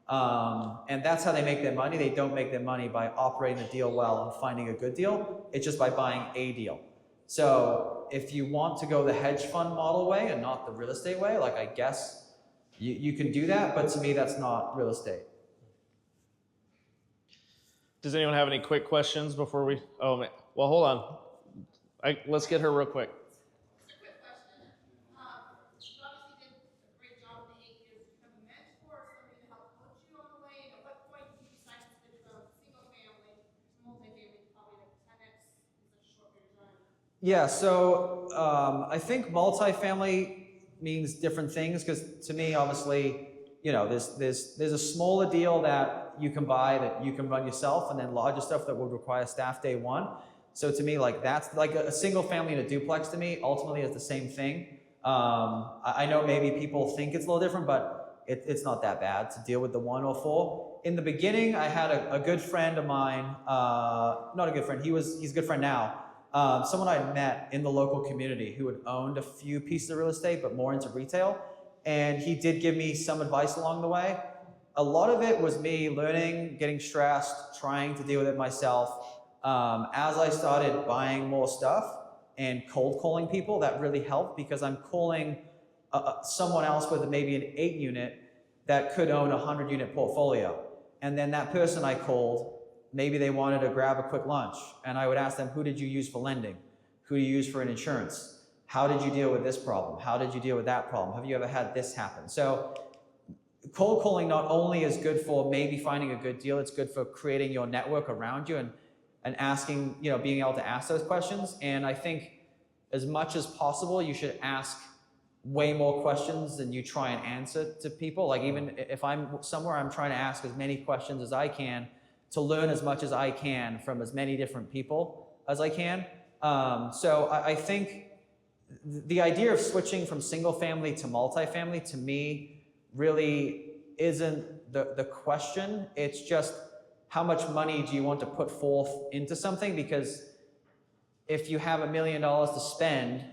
And that's how they make their money. They don't make their money by operating the deal well and finding a good deal. It's just by buying a deal. So if you want to go the hedge fund model way and not the real estate way, like I guess you can do that, but to me, that's not real estate. Does anyone have any quick questions before we, oh, man. Well, hold on. Let's get her real quick. Just a quick question. You obviously did a great job in the 8 years to become a mentor or somebody to help coach you on the way. And at what point did you decide to switch from single family to multifamily, probably like 10x in such a short period of time? Yeah, so I think multifamily means different things, because to me, obviously, you know, there's a smaller deal that you can buy that you can run yourself, and then larger stuff that would require staff day one. So to me, like that's like a single family and a duplex to me ultimately is the same thing. I know maybe people think it's a little different, but it's not that bad to deal with the 104. In the beginning, I had a good friend of mine, not a good friend, he's a good friend now. Someone I'd met in the local community who had owned a few pieces of real estate, but more into retail. And he did give me some advice along the way. A lot of it was me learning, getting stressed, trying to deal with it myself. As I started buying more stuff and cold calling people, that really helped, because I'm calling someone else with maybe an 8 unit that could own a 100 unit portfolio. And then that person I called, maybe they wanted to grab a quick lunch, and I would ask them, who did you use for lending? Who do you use for an insurance? How did you deal with this problem? How did you deal with that problem? Have you ever had this happen? So cold calling not only is good for maybe finding a good deal, it's good for creating your network around you and asking, you know, being able to ask those questions. And I think as much as possible, you should ask way more questions than you try and answer to people. Like even if I'm somewhere, I'm trying to ask as many questions as I can to learn as much as I can from as many different people as I can. So I think the idea of switching from single family to multifamily, to me, really isn't the question. It's just how much money do you want to put forth into something? Because if you have $1 million to spend,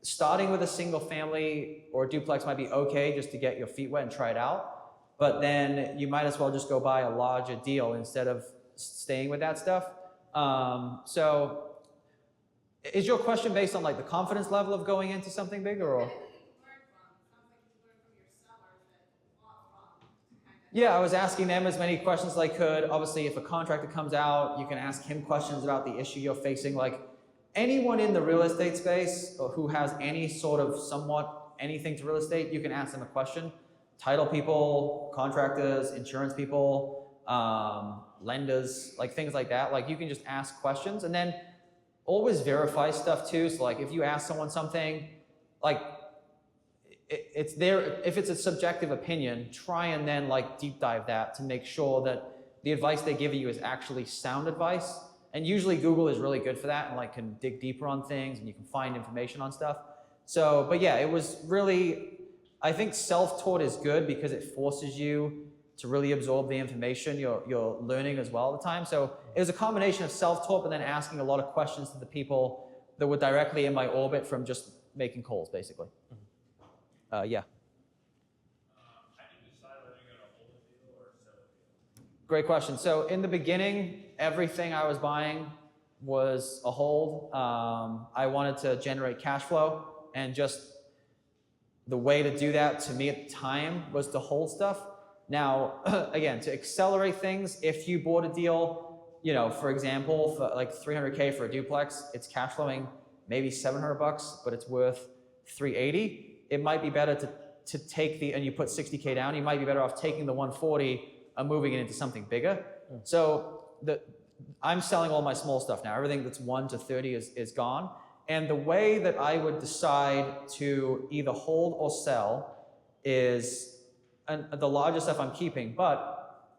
starting with a single family or a duplex might be okay just to get your feet wet and try it out. But then you might as well just go buy a larger deal instead of staying with that stuff. So is your question based on like the confidence level of going into something bigger, or? Yeah, I was asking them as many questions as I could. Obviously, if a contractor comes out, you can ask him questions about the issue you're facing. Like anyone in the real estate space who has any sort of somewhat anything to real estate, you can ask them a question. Title people, contractors, insurance people, lenders, like things like that. Like you can just ask questions, and then always verify stuff too. So like if you ask someone something, like it's there, if it's a subjective opinion, try and then like deep dive that to make sure that the advice they give you is actually sound advice. And usually Google is really good for that and like can dig deeper on things and you can find information on stuff. So, but yeah, it was really, I think self-taught is good because it forces you to really absorb the information you're learning as well at the time. So it was a combination of self-taught, but then asking a lot of questions to the people that were directly in my orbit from just making calls, basically. Yeah. How do you decide whether you're going to hold a deal or sell a deal? Great question. So in the beginning, everything I was buying was a hold. I wanted to generate cash flow, and just the way to do that to me at the time was to hold stuff. Now, again, to accelerate things, if you bought a deal, you know, for example, for like $300K for a duplex, it's cash flowing maybe $700, but it's worth $380. It might be better to take and you put $60K down, you might be better off taking the 140 and moving it into something bigger. So I'm selling all my small stuff now. Everything that's 1 to 30 is gone. And the way that I would decide to either hold or sell is the larger stuff I'm keeping. But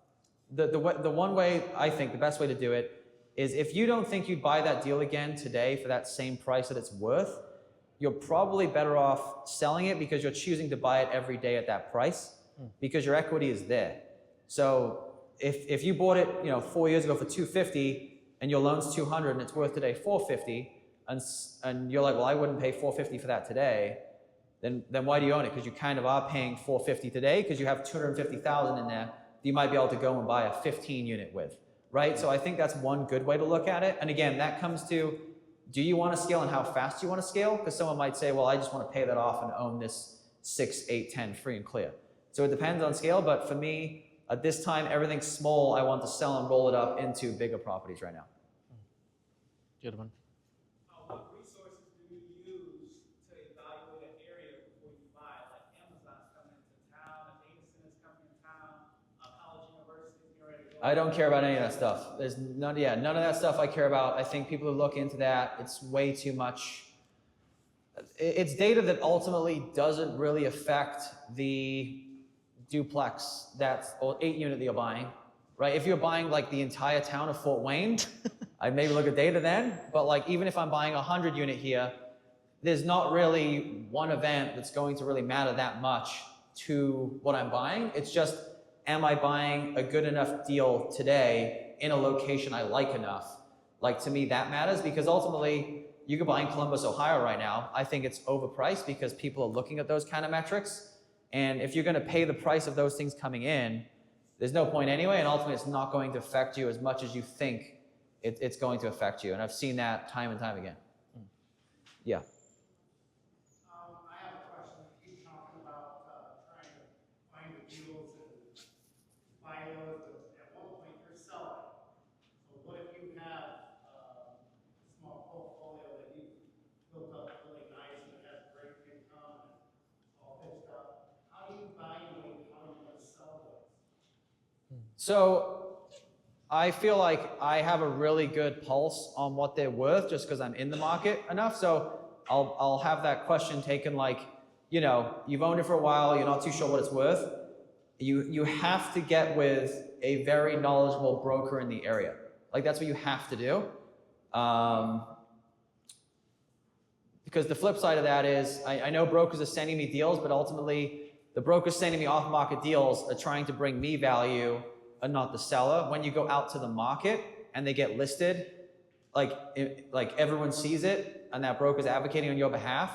the one way I think the best way to do it is if you don't think you'd buy that deal again today for that same price that it's worth, you're probably better off selling it because you're choosing to buy it every day at that price because your equity is there. So if you bought it, you know, 4 years ago for $250 and your loan's $200 and it's worth today $450, and you're like, well, I wouldn't pay $450 for that today, then why do you own it? Because you kind of are paying $450 today because you have $250,000 in there that you might be able to go and buy a 15 unit with, right? So I think that's one good way to look at it. And again, that comes to, do you want to scale and how fast you want to scale? Because someone might say, well, I just want to pay that off and own this 6, 8, 10 free and clear. So it depends on scale, but for me, at this time, everything's small. I want to sell and roll it up into bigger properties right now. Gentlemen. What resources do you use to evaluate an area before you buy? Like Amazon's coming into town, a data center's coming in town, a college university getting ready to go. I don't care about any of that stuff. There's none of that stuff I care about. I think people who look into that, it's way too much. It's data that ultimately doesn't really affect the duplex or 8 unit that you're buying, right? If you're buying like the entire town of Fort Wayne, I'd maybe look at data then. But like even if I'm buying a 100 unit here, there's not really one event that's going to really matter that much to what I'm buying. It's just, am I buying a good enough deal today in a location I like enough? Like to me, that matters because ultimately you could buy in Columbus, Ohio right now. I think it's overpriced because people are looking at those kind of metrics. And if you're going to pay the price of those things coming in, there's no point anyway. And ultimately, it's not going to affect you as much as you think it's going to affect you. And I've seen that time and time again. Yeah. I have a question. You keep talking about trying to find the deals and buy those, but at one point you're selling. So what if you have a small portfolio that you built up really nice and it has great income and all fixed up? How do you evaluate how you're going to sell those? So I feel like I have a really good pulse on what they're worth just because I'm in the market enough. So I'll have that question taken like, you know, you've owned it for a while, you're not too sure what it's worth. you have to get with a very knowledgeable broker in the area. Like that's what you have to do. Because the flip side of that is, I know brokers are sending me deals, but ultimately the brokers sending me off-market deals are trying to bring me value and not the seller. When you go out to the market and they get listed, like everyone sees it and that broker's advocating on your behalf,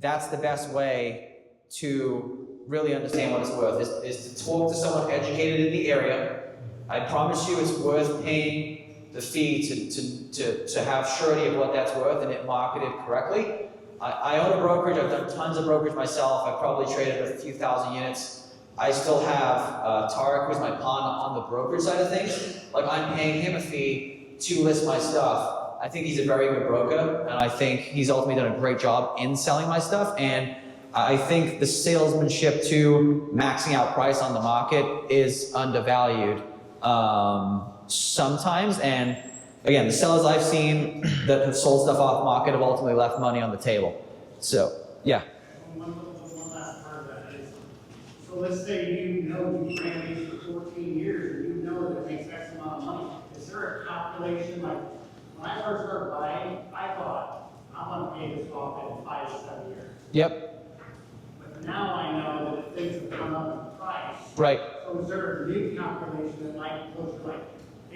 that's the best way to really understand what it's worth, is to talk to someone educated in the area. I promise you it's worth paying the fee to have surety of what that's worth and it marketed correctly. I own a brokerage, I've done tons of brokerage myself, I've probably traded with a few thousand units. I still have Tarek, who's my partner on the brokerage side of things. Like I'm paying him a fee to list my stuff. I think he's a very good broker, and I think he's ultimately done a great job in selling my stuff. And I think the salesmanship to maxing out price on the market is undervalued sometimes. And again, the sellers I've seen that have sold stuff off market have ultimately left money on the table. So, yeah. One last part of that is, so let's say you know you ran these for 14 years and you know that it makes X amount of money. Is there a calculation, like, when I first started buying, I thought, I'm gonna pay this off in 5 to 7 years. Yep. But now I know that things have come up in price. Right. So is there a new calculation that might look like,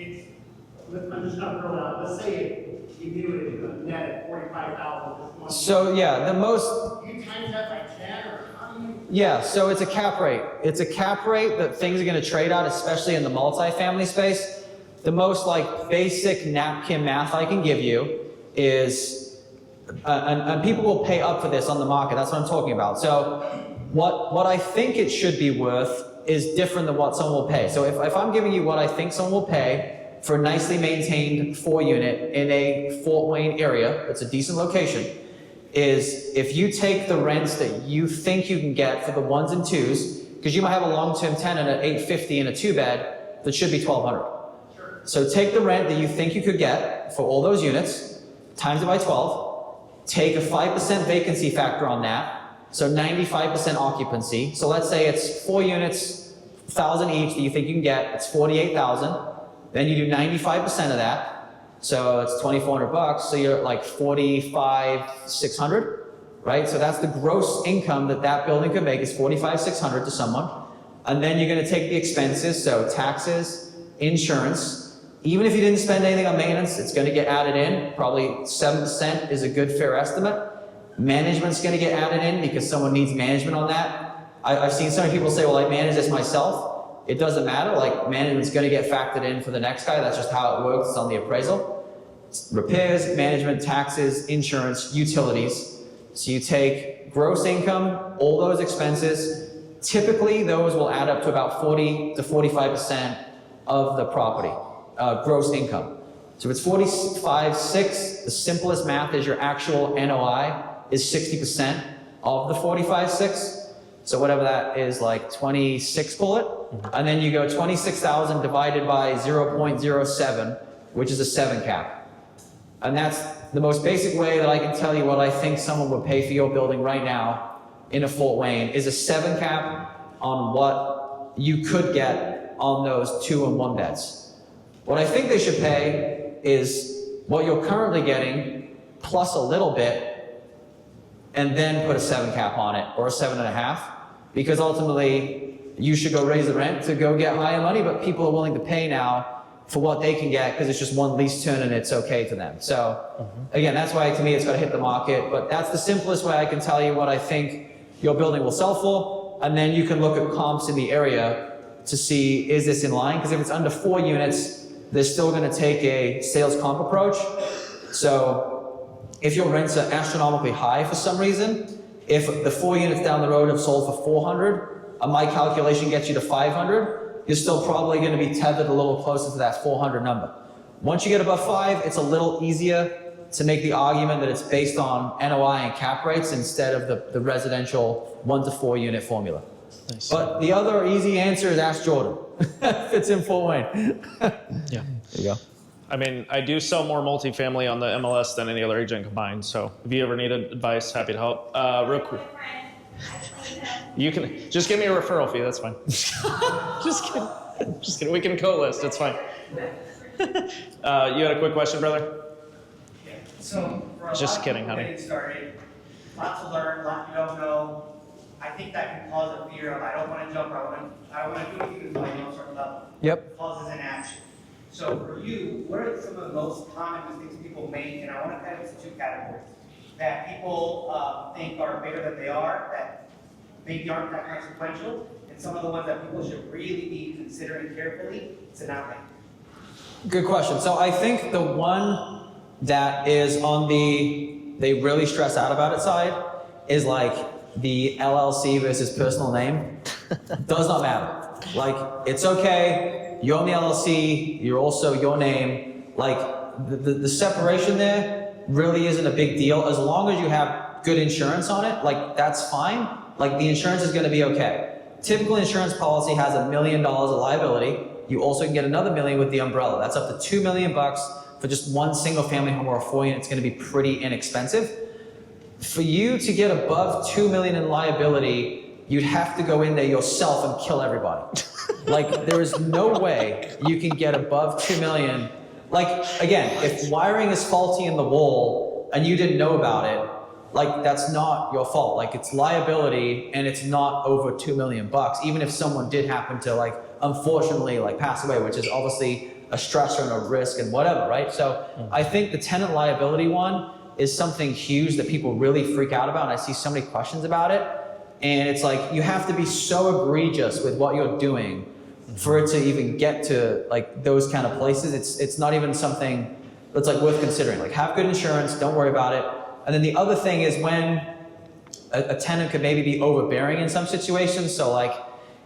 I'm just gonna throw it out, let's say you do it net at 45,000. So yeah, the most. You times that by 10 or how do you? Yeah, so it's a cap rate. It's a cap rate that things are going to trade at, especially in the multifamily space. The most like basic napkin math I can give you is, and people will pay up for this on the market. That's what I'm talking about. So what I think it should be worth is different than what someone will pay. So if I'm giving you what I think someone will pay for a nicely maintained 4-unit in a Fort Wayne area, that's a decent location, is if you take the rents that you think you can get for the 1s and 2s, because you might have a long-term tenant at $850 in a 2-bed that should be $1,200. Sure. So take the rent that you think you could get for all those units, times it by 12, take a 5% vacancy factor on that, so 95% occupancy. So let's say it's 4 units, 1,000 each that you think you can get, it's 48,000. Then you do 95% of that, so it's $2,400. So you're at like 45,600, right? So that's the gross income that building could make is 45,600 to someone. And then you're going to take the expenses, so taxes, insurance. Even if you didn't spend anything on maintenance, it's going to get added in. Probably 7% is a good fair estimate. Management's going to get added in because someone needs management on that. I've seen some people say, well, I manage this myself. It doesn't matter, like management's gonna get factored in for the next guy, that's just how it works, it's on the appraisal. Repairs, management, taxes, insurance, utilities. So you take gross income, all those expenses, typically those will add up to about 40 to 45% of the property, gross income. So if it's 45.6, the simplest math is your actual NOI is 60% of the 45.6. So whatever that is, like 26, call it. And then you go 26,000 divided by 0.07, which is a 7 cap. And that's the most basic way that I can tell you what I think someone would pay for your building right now in a Fort Wayne is a 7 cap on what you could get on those 2 and 1 beds. What I think they should pay is what you're currently getting plus a little bit and then put a 7 cap on it or a 7.5, because ultimately you should go raise the rent to go get higher money, but people are willing to pay now for what they can get because it's just one lease turn and it's okay to them. So again, that's why to me it's got to hit the market, but that's the simplest way I can tell you what I think your building will sell for, and then you can look at comps in the area to see, is this in line? Because if it's under 4 units, they're still going to take a sales comp approach. So if your rents are astronomically high for some reason, if the 4 units down the road have sold for 400, my calculation gets you to 500, you're still probably going to be tethered a little closer to that 400 number. Once you get above 5, it's a little easier to make the argument that it's based on NOI and cap rates instead of the residential 1 to 4 unit formula. Nice. But the other easy answer is ask Jordan. Fits in Fort Wayne. Yeah. There you go. I mean, I do sell more multifamily on the MLS than any other agent combined. So if you ever need advice, happy to help. Real quick. You can just give me a referral fee. That's fine. Just kidding. Just kidding. We can co-list. It's fine. You had a quick question, brother? Yeah. So for a Just lot of kidding, people honey. getting started, lots to learn, lot you don't know. I think that can cause a fear of I don't want to jump, I don't want to do anything until I know a certain level. Yep. Causes inaction. So for you, what are some of the most common mistakes people make? And I want to kind of into two categories that people think are bigger than they are, that maybe aren't that consequential, and some of the ones that people should really be considering carefully to not make. Good question. So I think the one that is on the, they really stress out about it side is like the LLC versus personal name. Does not matter. Like, it's okay, you own the LLC, you're also your name. Like, the separation there really isn't a big deal. As long as you have good insurance on it, like, that's fine. Like, the insurance is gonna be okay. Typical insurance policy has $1 million of liability. You also can get another $1 million with the umbrella. That's up to $2 million for just one single family home or a 4-unit. It's gonna be pretty inexpensive. For you to get above $2 million in liability, you'd have to go in there yourself and kill everybody. Like, there is no way you can get above $2 million. Like, again, if wiring is faulty in the wall and you didn't know about it, like, that's not your fault. Like, it's liability and it's not over $2 million, even if someone did happen to, like, unfortunately, like, pass away, which is obviously a stressor and a risk and whatever, right? So I think the tenant liability one is something huge that people really freak out about, and I see so many questions about it. And it's like, you have to be so egregious with what you're doing for it to even get to like those kind of places. It's not even something that's like worth considering. Like, have good insurance, don't worry about it. And then the other thing is when a tenant could maybe be overbearing in some situations. So like,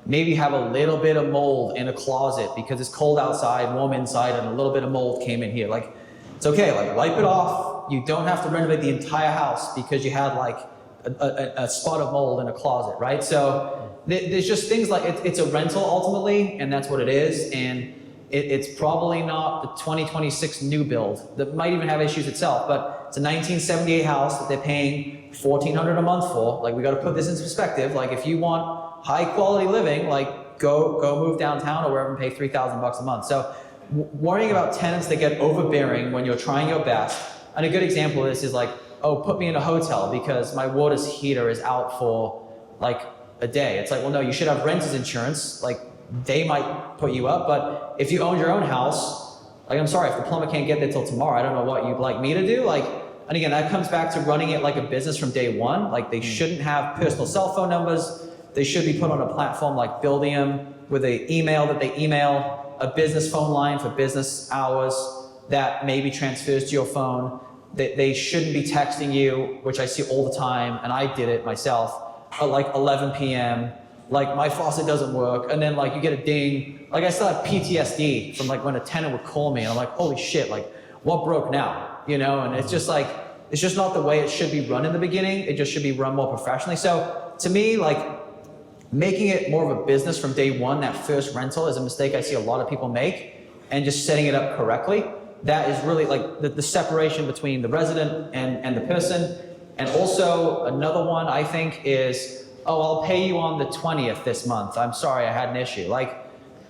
maybe have a little bit of mold in a closet because it's cold outside, warm inside, and a little bit of mold came in here. Like, it's okay, like, wipe it off. You don't have to renovate the entire house because you had like a spot of mold in a closet, right? So there's just things like, it's a rental ultimately, and that's what it is. And it's probably not the 2026 new build that might even have issues itself, but it's a 1978 house that they're paying $1,400 a month for. Like, we got to put this into perspective. Like, if you want high quality living, like, go move downtown or wherever and pay $3,000 a month. So worrying about tenants that get overbearing when you're trying your best. And a good example of this is like, oh, put me in a hotel because my water heater is out for like a day. It's like, well, no, you should have renter's insurance. Like, they might put you up, but if you owned your own house, like, I'm sorry, if the plumber can't get there till tomorrow, I don't know what you'd like me to do. Like, and again, that comes back to running it like a business from day one. Like, they shouldn't have personal cell phone numbers. They should be put on a platform like Buildium with an email that they email, a business phone line for business hours that maybe transfers to your phone. They shouldn't be texting you, which I see all the time, and I did it myself, at like 11 p.m. Like, my faucet doesn't work, and then like you get a ding. Like, I still have PTSD from like when a tenant would call me, and I'm like, holy shit, like, what broke now? You know, and it's just like, it's just not the way it should be run in the beginning. It just should be run more professionally. So to me, like, making it more of a business from day one, that first rental, is a mistake I see a lot of people make, and just setting it up correctly. That is really like the separation between the resident and the person. And also another one I think is, oh, I'll pay you on the 20th this month. I'm sorry, I had an issue. Like,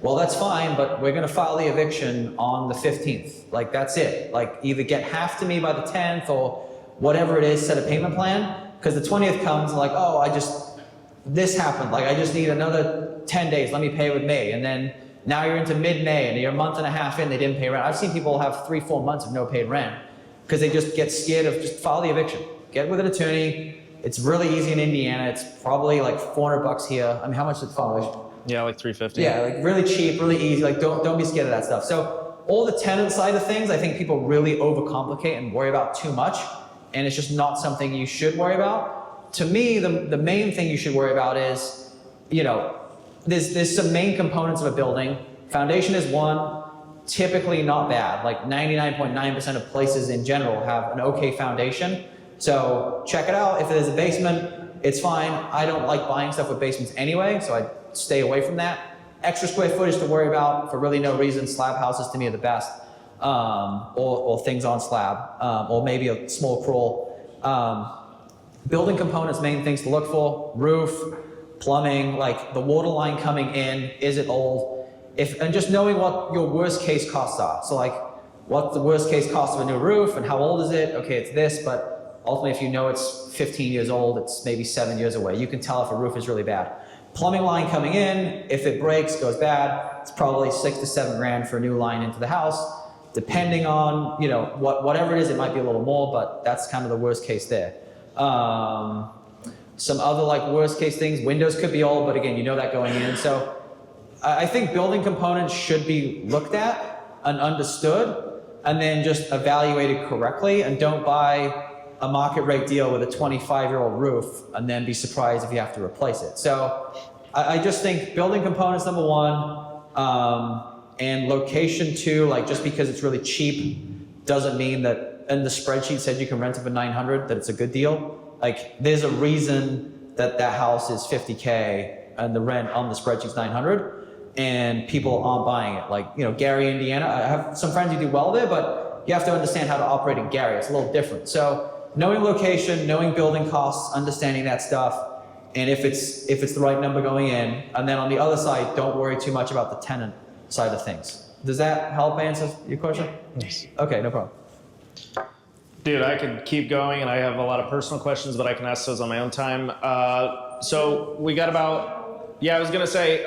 well, that's fine, but we're gonna file the eviction on the 15th. Like, that's it. Like, either get half to me by the 10th or whatever it is, set a payment plan. Because the 20th comes and like, oh, this happened. Like, I just need another 10 days. Let me pay with May. And then now you're into mid-May and you're a month and a half in, they didn't pay rent. I've seen people have 3-4 months of no paid rent because they just get scared of just file the eviction. Get with an attorney. It's really easy in Indiana. It's probably like $400 here. I mean, how much is it file? Yeah, like $350. Yeah, like really cheap, really easy. Like, don't be scared of that stuff. So all the tenant side of things, I think people really overcomplicate and worry about too much, and it's just not something you should worry about. To me, the main thing you should worry about is, you know, there's some main components of a building. Foundation is one, typically not bad. Like 99.9% of places in general have an okay foundation. So check it out. If there's a basement, it's fine. I don't like buying stuff with basements anyway, so I stay away from that. Extra square footage to worry about for really no reason. Slab houses to me are the best, or things on slab, or maybe a small crawl. Building components, main things to look for: roof, plumbing, like the water line coming in, is it old? And just knowing what your worst case costs are. So like, what's the worst case cost of a new roof and how old is it? Okay, it's this, but ultimately if you know it's 15 years old, it's maybe 7 years away. You can tell if a roof is really bad. Plumbing line coming in, if it breaks, goes bad, it's probably 6 to 7 grand for a new line into the house. Depending on, you know, whatever it is, it might be a little more, but that's kind of the worst case there. Some other like worst case things, windows could be old, but again, you know that going in. So I think building components should be looked at and understood and then just evaluated correctly, and don't buy a market rate deal with a 25-year-old roof and then be surprised if you have to replace it. So I just think building components, number one, and location two, like just because it's really cheap doesn't mean that, and the spreadsheet said you can rent it for 900, that it's a good deal. Like there's a reason that that house is 50K and the rent on the spreadsheet's 900 and people aren't buying it. Like, you know, Gary, Indiana, I have some friends who do well there, but you have to understand how to operate in Gary. It's a little different. So knowing location, knowing building costs, understanding that stuff, and if it's the right number going in, and then on the other side, don't worry too much about the tenant side of things. Does that help answer your question? Yes. Okay, no problem. Dude, I could keep going, and I have a lot of personal questions, but I can ask those on my own time. So we got about, yeah, I was gonna say,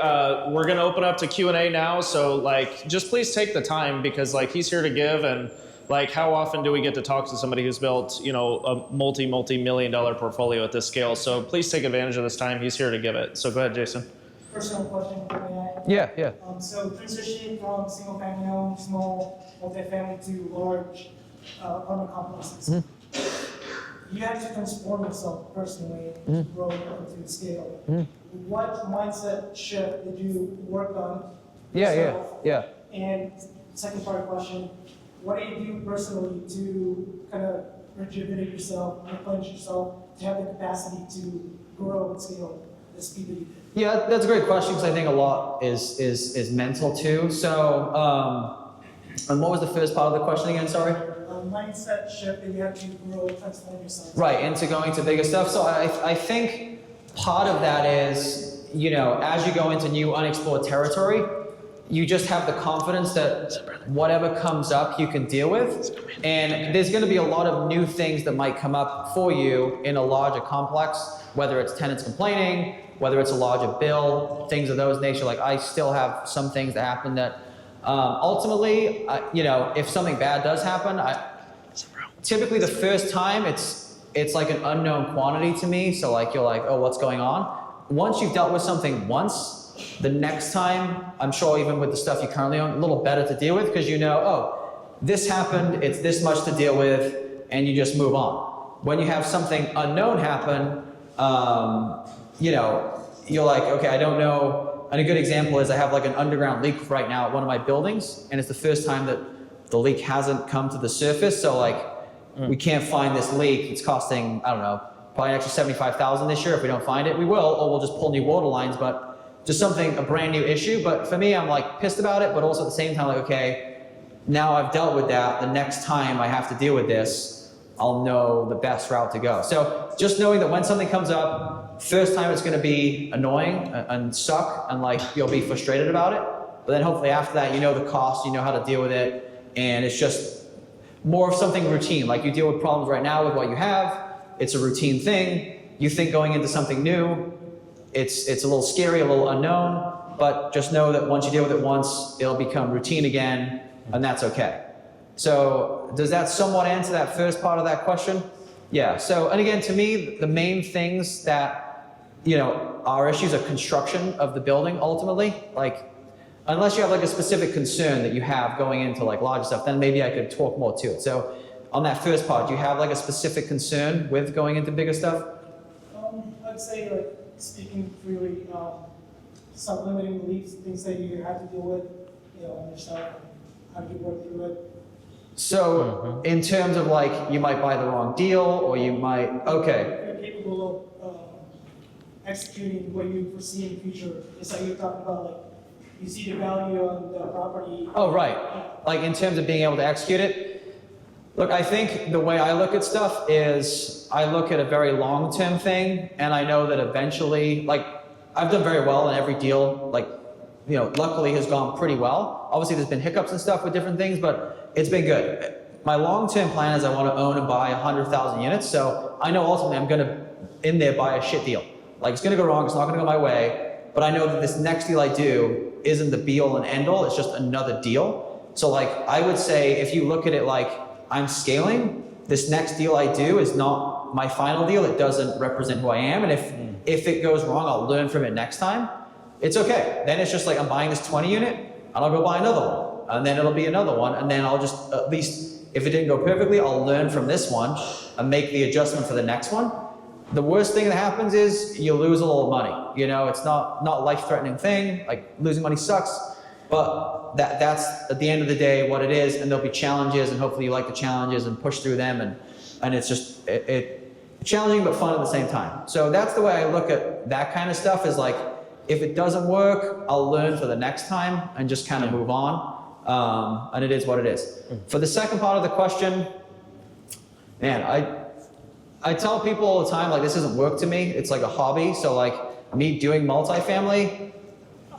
we're gonna open up to Q&A now, so like, just please take the time, because like, he's here to give, and like, how often do we get to talk to somebody who's built, you know, a multi-million dollar portfolio at this scale? So please take advantage of this time. He's here to give it. So go ahead, Jason. Personal question, may I? Yeah. So transitioning from single family home, small multifamily to large apartment complexes. You had to transform yourself personally to grow into scale. What mindset shift did you work on yourself? Yeah. And second part of the question, what do you do personally to kind of rejuvenate yourself, replenish yourself, to have the capacity to grow and scale the speed that you did? Yeah, that's a great question, because I think a lot is mental too. So, and what was the first part of the question again, sorry? Mindset shift that you have to grow, transform yourself. Right, into going to bigger stuff. So I think part of that is, you know, as you go into new unexplored territory, you just have the confidence that whatever comes up, you can deal with. And there's gonna be a lot of new things that might come up for you in a larger complex, whether it's tenants complaining, whether it's a larger bill, things of those nature. Like I still have some things that happen that ultimately, you know, if something bad does happen, typically the first time it's like an unknown quantity to me. So like, you're like, oh, what's going on? Once you've dealt with something once, the next time, I'm sure even with the stuff you currently own, a little better to deal with, because you know, oh, this happened, it's this much to deal with, and you just move on. When you have something unknown happen, you know, you're like, okay, I don't know. And a good example is I have like an underground leak right now at one of my buildings, and it's the first time that the leak hasn't come to the surface. So like, we can't find this leak. It's costing, I don't know, probably an extra $75,000 this year. If we don't find it, we will, or we'll just pull new water lines. But just something, a brand new issue. But for me, I'm like pissed about it, but also at the same time, like, okay, now I've dealt with that. The next time I have to deal with this, I'll know the best route to go. So just knowing that when something comes up, first time it's gonna be annoying and suck, and like you'll be frustrated about it. But then hopefully after that, you know the cost, you know how to deal with it, and it's just more of something routine. Like you deal with problems right now with what you have, it's a routine thing. You think going into something new, it's a little scary, a little unknown, but just know that once you deal with it once, it'll become routine again, and that's okay. So does that somewhat answer that first part of that question? Yeah, so, and again, to me, the main things that, you know, are issues are construction of the building ultimately. Like, unless you have like a specific concern that you have going into like larger stuff, then maybe I could talk more to it. So on that first part, do you have like a specific concern with going into bigger stuff? I'd say like, speaking freely, some limiting beliefs, things that you have to deal with, you know, on yourself, how do you work through it? So in terms of like, you might buy the wrong deal, or you might, okay. You're capable of executing what you foresee in the future. It's like you're talking about, like, you see the value on the property. Oh, right. Like in terms of being able to execute it. Look, I think the way I look at stuff is I look at a very long-term thing, and I know that eventually, like, I've done very well in every deal, like, you know, luckily has gone pretty well. Obviously there's been hiccups and stuff with different things, but it's been good. My long-term plan is I want to own and buy 100,000 units, so I know ultimately I'm gonna, in there, buy a shit deal. Like, it's gonna go wrong, it's not gonna go my way, but I know that this next deal I do isn't the be-all and end-all, it's just another deal. So like, I would say, if you look at it like, I'm scaling, this next deal I do is not my final deal, it doesn't represent who I am, and if it goes wrong, I'll learn from it next time. It's okay. Then it's just like, I'm buying this 20 unit, and I'll go buy another one, and then it'll be another one, and then I'll just, at least, if it didn't go perfectly, I'll learn from this one, and make the adjustment for the next one. The worst thing that happens is, you lose a little money. You know, it's not a life-threatening thing, like, losing money sucks, but that's, at the end of the day, what it is, and there'll be challenges, and hopefully you like the challenges and push through them, and it's just, challenging but fun at the same time. So that's the way I look at that kind of stuff, is like, if it doesn't work, I'll learn for the next time and just kind of move on. And it is what it is. For the second part of the question, man, I tell people all the time, like, this isn't work to me. It's like a hobby. So like, me doing multifamily,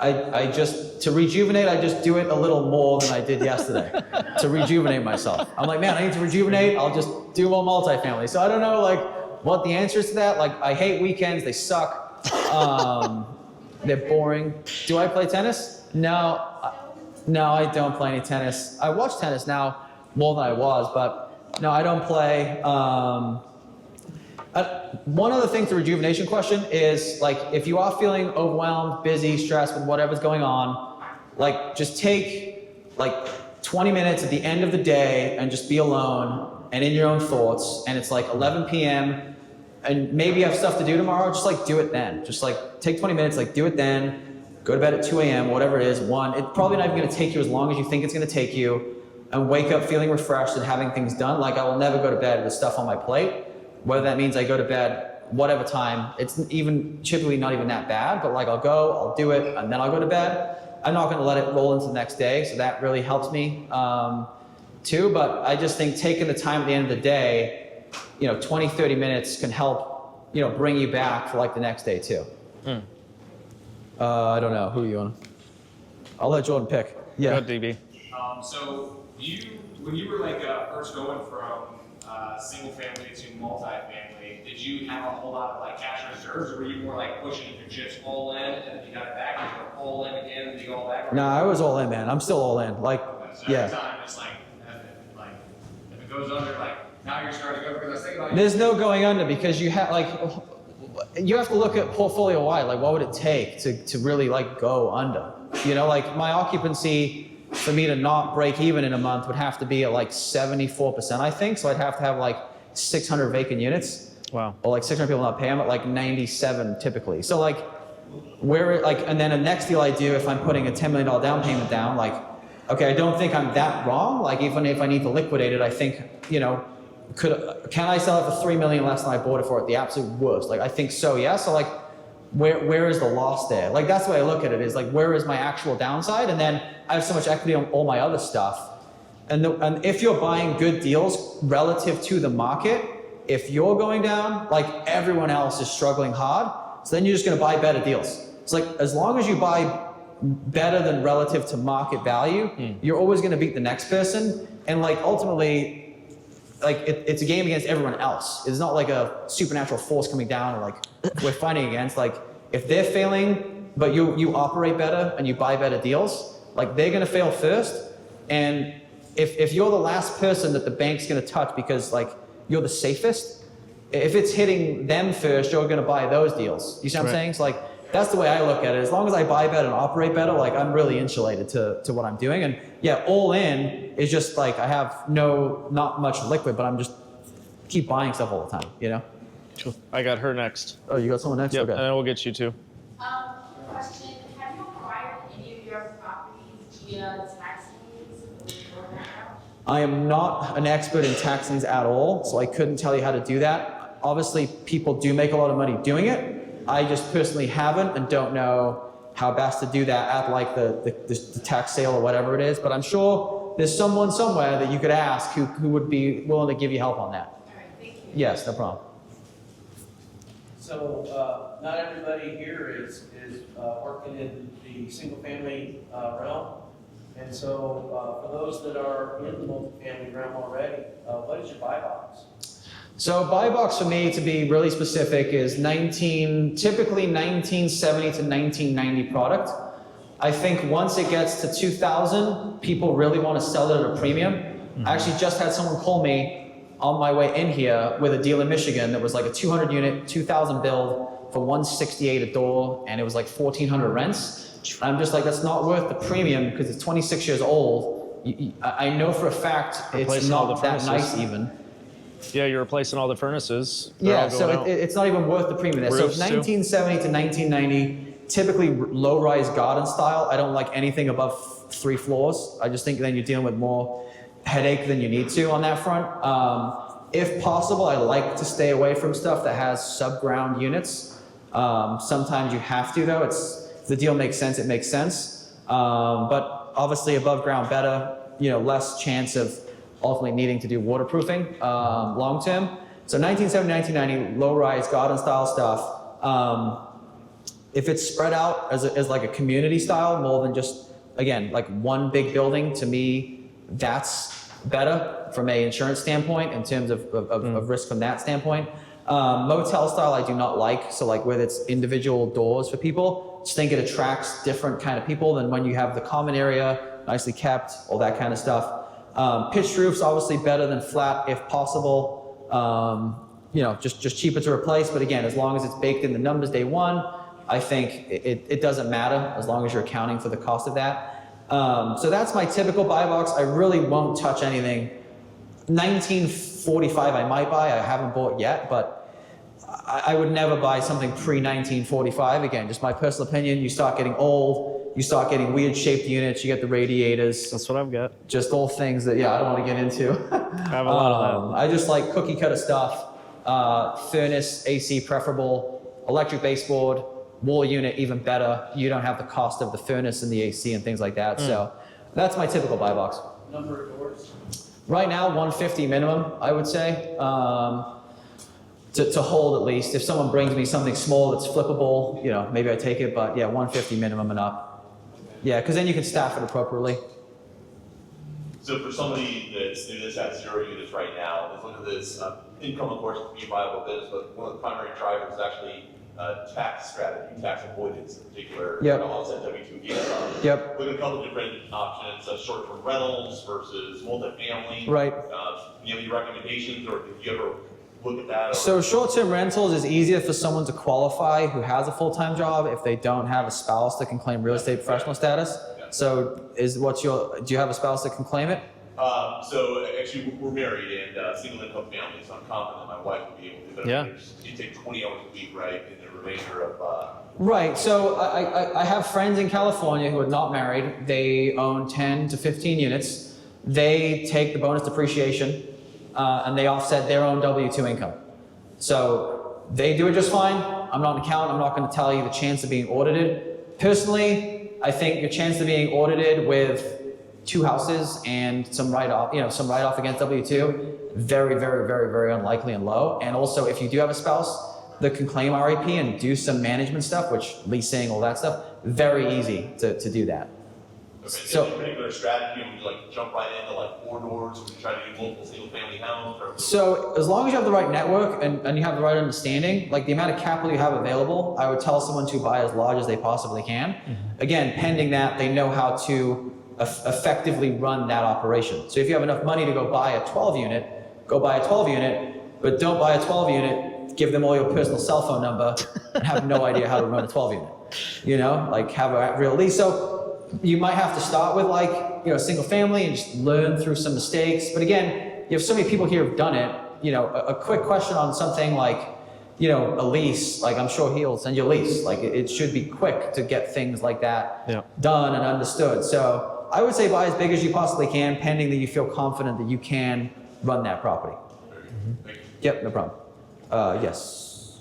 I just, to rejuvenate, I just do it a little more than I did yesterday to rejuvenate myself. I'm like, man, I need to rejuvenate. I'll just do more multifamily. So I don't know, like, what the answer is to that. Like, I hate weekends. They suck. They're boring. Do I play tennis? No, I don't play any tennis. I watch tennis now more than I was, but no, I don't play. One other thing to the rejuvenation question is, like, if you are feeling overwhelmed, busy, stressed with whatever's going on, like, just take like 20 minutes at the end of the day and just be alone and in your own thoughts, and it's like 11 p.m. and maybe you have stuff to do tomorrow, just like do it then. Just like take 20 minutes, like do it then, go to bed at 2 a.m., whatever it is, 1. It's probably not even gonna take you as long as you think it's gonna take you, and wake up feeling refreshed and having things done. Like, I will never go to bed with stuff on my plate, whether that means I go to bed whatever time. It's even typically not even that bad, but like, I'll go, I'll do it, and then I'll go to bed. I'm not gonna let it roll into the next day, so that really helps me too. But I just think taking the time at the end of the day, 20, 30 minutes can help, bring you back for like the next day too. I don't know, who you want? I'll let Jordan pick. Yeah. Go, DB. So when you were like first going from single family to multifamily, did you have a whole lot of like cash reserves, or were you more like pushing your chips all in and then you got it back, and you were all in again and you go all back? No, I was all in, man. I'm still all in. Like, So yeah. every time it's like if it goes under, like now you're starting to go, because I was thinking about There's no going under, because you have you have to look at portfolio wide. Like, what would it take to really like go under? Like my occupancy for me to not break even in a month would have to be at like 74%, I think. So I'd have to have like 600 vacant units. Wow. Or like 600 people not paying, but like 97 typically. So like, and then the next deal I do, if I'm putting a $10 million down payment down, like, okay, I don't think I'm that wrong. Like, even if I need to liquidate it, I think, can I sell it for $3 million less than I bought it for at the absolute worst? Like, I think so, yeah. So like, where is the loss there? Like, that's the way I look at it, is like, where is my actual downside? And then I have so much equity on all my other stuff. And if you're buying good deals relative to the market, if you're going down, like everyone else is struggling hard, so then you're just gonna buy better deals. It's like, as long as you buy better than relative to market value, you're always gonna beat the next person. And like, ultimately, like it's a game against everyone else. It's not like a supernatural force coming down or like we're fighting against. Like, if they're failing, but you operate better and you buy better deals, like they're gonna fail first. And if you're the last person that the bank's gonna touch because like you're the safest, if it's hitting them first, you're gonna buy those deals. You see what I'm saying? So like, that's the way I look at it. As long as I buy better and operate better, like I'm really insulated to what I'm doing. And yeah, all in is just like, I have not much liquid, but I'm just keep buying stuff all the time, Cool. I got her next. Oh, you got someone next? Yep, Okay. and then we'll get you too. Question, have you acquired any of your properties via tax liens or that? I am not an expert in tax liens at all, so I couldn't tell you how to do that. Obviously, people do make a lot of money doing it. I just personally haven't and don't know how best to do that at like the tax sale or whatever it is, but I'm sure there's someone somewhere that you could ask who would be willing to give you help on that. All right, thank you. Yes, no problem. So not everybody here is working in the single-family realm. And so for those that are in the multifamily realm already, what is your buy box? So buy box for me, to be really specific, is typically 1970 to 1990 product. I think once it gets to 2000, people really want to sell it at a premium. I actually just had someone call me on my way in here with a deal in Michigan that was like a 200 unit, 2000 build for 168 a door, and it was like 1400 rents. I'm just like, that's not worth the premium because it's 26 years old. I know for a fact it's Replacing all not the that furnaces. nice even. Yeah, you're replacing all the furnaces. They're Yeah, all so going out. it's not even worth the premium there. Roofs, So too. 1970 to 1990, typically low-rise garden style. I don't like anything above 3 floors. I just think then you're dealing with more headache than you need to on that front. If possible, I like to stay away from stuff that has sub-ground units. Sometimes you have to though. If the deal makes sense, it makes sense. But obviously above ground better, less chance of ultimately needing to do waterproofing long term. So 1970, 1990, low-rise garden style stuff. If it's spread out as like a community style, more than just, again, like one big building, to me, that's better from a insurance standpoint in terms of risk from that standpoint. Motel style I do not like, so like where it's individual doors for people, just think it attracts different kind of people than when you have the common area, nicely kept, all that kind of stuff. Pitched roofs obviously better than flat if possible. Just cheaper to replace, but again, as long as it's baked in the numbers day one, I think it doesn't matter as long as you're accounting for the cost of that. So that's my typical buy box. I really won't touch anything. 1945 I might buy, I haven't bought yet, but I would never buy something pre-1945. Again, just my personal opinion, you start getting old, you start getting weird shaped units, you get the radiators, That's what I've got. just all things that, I don't want to get into. I have a lot of that. I just like cookie cutter stuff, furnace, AC preferable, electric baseboard, wall unit even better. You don't have the cost of the furnace and the AC and things like that. So that's my typical buy box. Number of doors? Right now, 150 minimum, I would say, to hold at least. If someone brings me something small that's flippable, maybe I take it, but yeah, 150 minimum and up. Yeah, because then you can staff it appropriately. So for somebody that's at 0 units right now, let's look at this. Income, of course, can be a viable business, but one of the primary drivers is actually tax strategy, tax avoidance in particular. Yep. Offset W-2 income. Yep. Look at a couple different options, short-term rentals versus multifamily. Right. Do you have any recommendations, or did you ever look at that? Or? So short-term rentals is easier for someone to qualify who has a full-time job if they don't have a spouse that can claim real estate professional status. Yeah. So do you have a spouse that can claim it? So actually, we're married and single income family, so I'm confident my wife will be able to. But Yeah. You take 20 hours a week, right, and the remainder of. Right. So I have friends in California who are not married. They own 10 to 15 units. They take the bonus depreciation and they offset their own W-2 income. So they do it just fine. I'm not an accountant. I'm not going to tell you the chance of being audited. Personally, I think your chance of being audited with 2 houses and some write-off, against W-2, very, very, very, very unlikely and low. And also, if you do have a spouse that can claim RAP and do some management stuff, which leasing, all that stuff, very easy to do that. Okay, So- any particular strategy, would you like jump right into like 4 doors, would you try to do multiple single family homes? Or? So as long as you have the right network and you have the right understanding, like the amount of capital you have available, I would tell someone to buy as large as they possibly can. Again, pending that they know how to effectively run that operation. So if you have enough money to go buy a 12 unit, go buy a 12 unit, but don't buy a 12 unit, give them all your personal cell phone number and have no idea how to run a 12 unit. Like have a real lease. So you might have to start with single family and just learn through some mistakes. But again, you have so many people here who've done it. A quick question on something like, a lease, like I'm sure he'll send you a lease. Like it should be quick to get things like that done and understood. So I would say buy as big as you possibly can, pending that you feel confident that you can run that property. Thank you. Yep, no problem. Yes.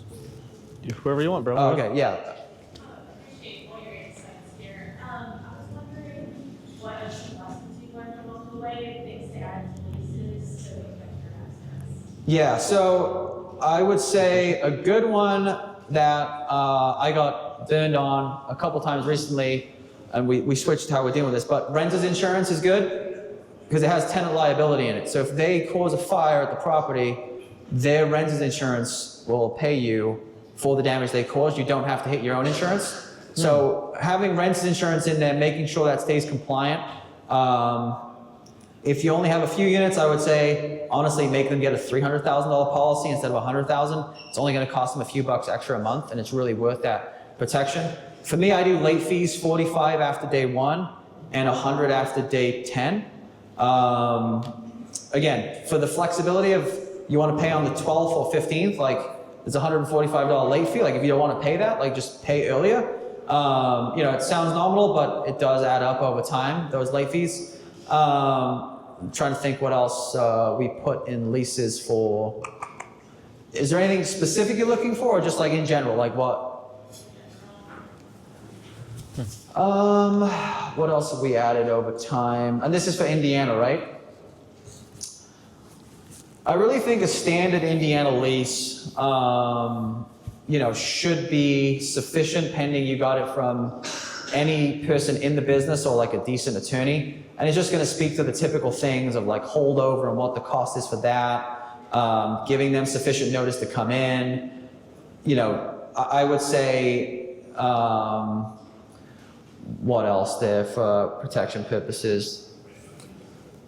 Whoever you want, bro. Oh, okay, yeah. Appreciate all your insights here. I was wondering what are some lessons you learned along the way, things to add to leases to affect your assets? Yeah, so I would say a good one that I got burned on a couple times recently, and we switched how we're dealing with this, but renter's insurance is good because it has tenant liability in it. So if they cause a fire at the property, their renter's insurance will pay you for the damage they caused. You don't have to hit your own insurance. So having renter's insurance in there, making sure that stays compliant. If you only have a few units, I would say, honestly, make them get a $300,000 policy instead of $100,000. It's only going to cost them a few bucks extra a month, and it's really worth that protection. For me, I do late fees, 45 after day 1 and 100 after day 10. Again, for the flexibility of you want to pay on the 12th or 15th, like it's a $145 late fee. Like if you don't want to pay that, like just pay earlier. You know, it sounds nominal, but it does add up over time, those late fees. I'm trying to think what else we put in leases for. Is there anything specific you're looking for, or just like in general, like what? What else have we added over time? And this is for Indiana, right? I really think a standard Indiana lease, you know, should be sufficient pending you got it from any person in the business or like a decent attorney. And it's just going to speak to the typical things of like holdover and what the cost is for that, giving them sufficient notice to come in. You know, I would say, what else there for protection purposes?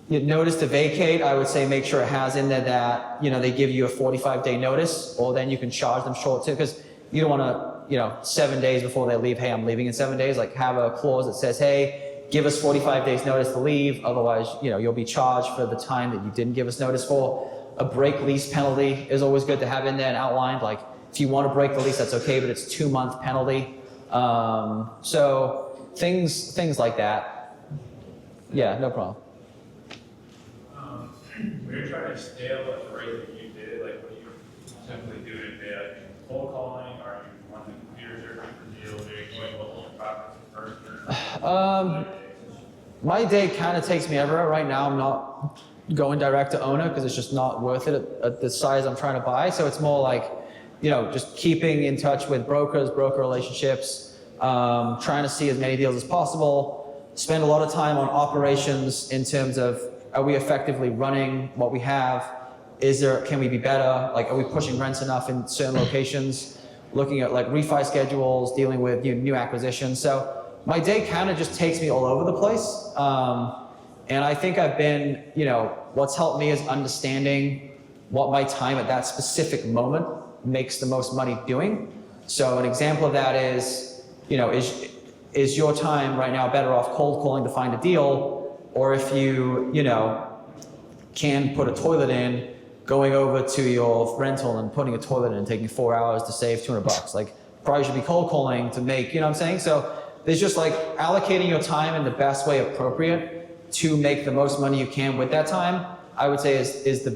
Notice to vacate, I would say make sure it has in there that, you know, they give you a 45-day notice, or then you can charge them short too, because you don't want to, you know, 7 days before they leave, hey, I'm leaving in 7 days, like have a clause that says, hey, give us 45 days notice to leave, otherwise, you know, you'll be charged for the time that you didn't give us notice for. A break lease penalty is always good to have in there and outlined, like if you want to break the lease, that's okay, but it's 2-month penalty. So things like that. Yeah, no problem. When you're trying to scale at the rate that you did, like what do you typically do in a day? Like cold calling, are you wanting computer searching for deals, are you going local properties first? My day kind of takes me everywhere. Right now, I'm not going direct to owner because it's just not worth it at the size I'm trying to buy. So it's more like, you know, just keeping in touch with brokers, broker relationships, trying to see as many deals as possible. Spend a lot of time on operations in terms of, are we effectively running what we have? Can we be better? Like, are we pushing rents enough in certain locations? Looking at like refi schedules, dealing with new acquisitions. So my day kind of just takes me all over the place. And I think I've been, you know, what's helped me is understanding what my time at that specific moment makes the most money doing. So an example of that is, you know, is your time right now better off cold calling to find a deal? Or if you know, can put a toilet in, going over to your rental and putting a toilet in and taking 4 hours to save $200. Like, probably should be cold calling to make, you know what I'm saying? So there's just like allocating your time in the best way appropriate to make the most money you can with that time, I would say is the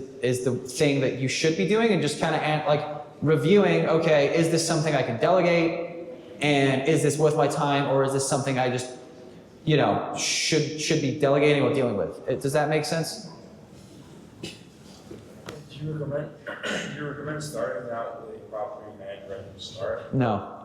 thing that you should be doing, and just kind of like reviewing, okay, is this something I can delegate? And is this worth my time, or is this something I just, you know, should be delegating or dealing with? Does that make sense? Do you recommend starting out with a property manager at the start? No.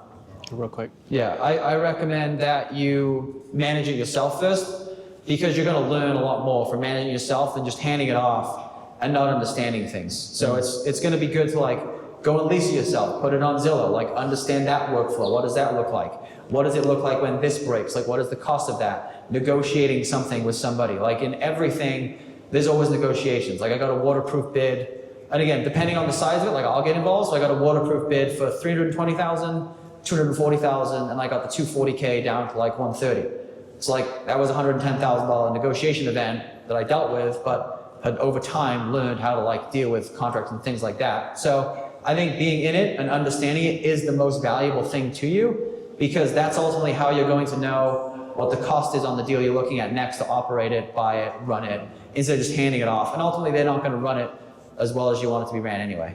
Real quick. Yeah, I recommend that you manage it yourself first, because you're going to learn a lot more from managing yourself than just handing it off and not understanding things. So it's going to be good to like go and lease it yourself, put it on Zillow, like understand that workflow. What does that look like? What does it look like when this breaks? Like, what is the cost of that? Negotiating something with somebody. Like in everything, there's always negotiations. Like I got a waterproof bid, and again, depending on the size of it, like I'll get involved. So I got a waterproof bid for $320,000, $240,000, and I got the $240K down to like $130. It's like that was a $110,000 negotiation event that I dealt with, but had over time learned how to like deal with contracts and things like that. So I think being in it and understanding it is the most valuable thing to you, because that's ultimately how you're going to know what the cost is on the deal you're looking at next to operate it, buy it, run it, instead of just handing it off. And ultimately, they're not going to run it as well as you want it to be ran anyway.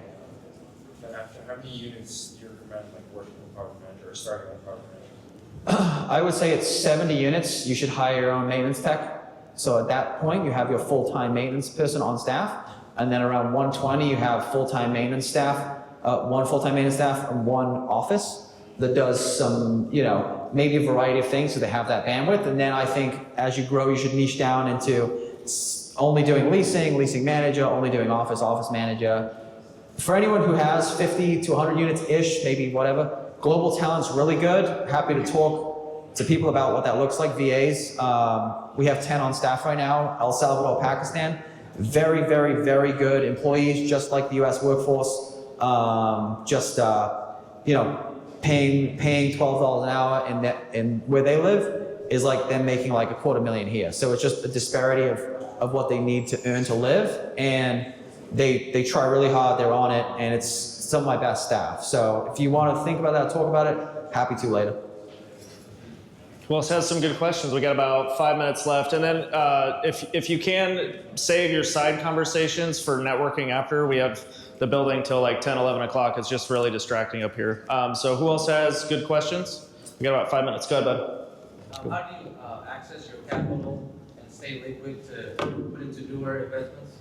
And after how many units do you recommend like working with a property manager or starting with a property manager? I would say it's 70 units. You should hire your own maintenance tech. So at that point, you have your full-time maintenance person on staff. And then around 120, you have full-time maintenance staff. one full-time maintenance staff and one office that does some, maybe a variety of things so they have that bandwidth. And then I think as you grow, you should niche down into only doing leasing manager, only doing office manager. For anyone who has 50 to 100 units-ish, maybe whatever, global talent's really good. Happy to talk to people about what that looks like, VAs. We have 10 on staff right now, El Salvador, Pakistan. Very, very, very good employees, just like the US workforce. Paying $12 an hour in where they live is like them making like $250,000 here. So it's just a disparity of what they need to earn to live. And they try really hard, they're on it, and it's some of my best staff. So if you want to think about that, talk about it, happy to later. Who else has some good questions? We got about 5 minutes left. And then if you can, save your side conversations for networking after. We have the building till like 10, 11 o'clock. It's just really distracting up here. So who else has good questions? We got about 5 minutes. Go ahead, bud. How do you access your capital and stay liquid to put into newer investments?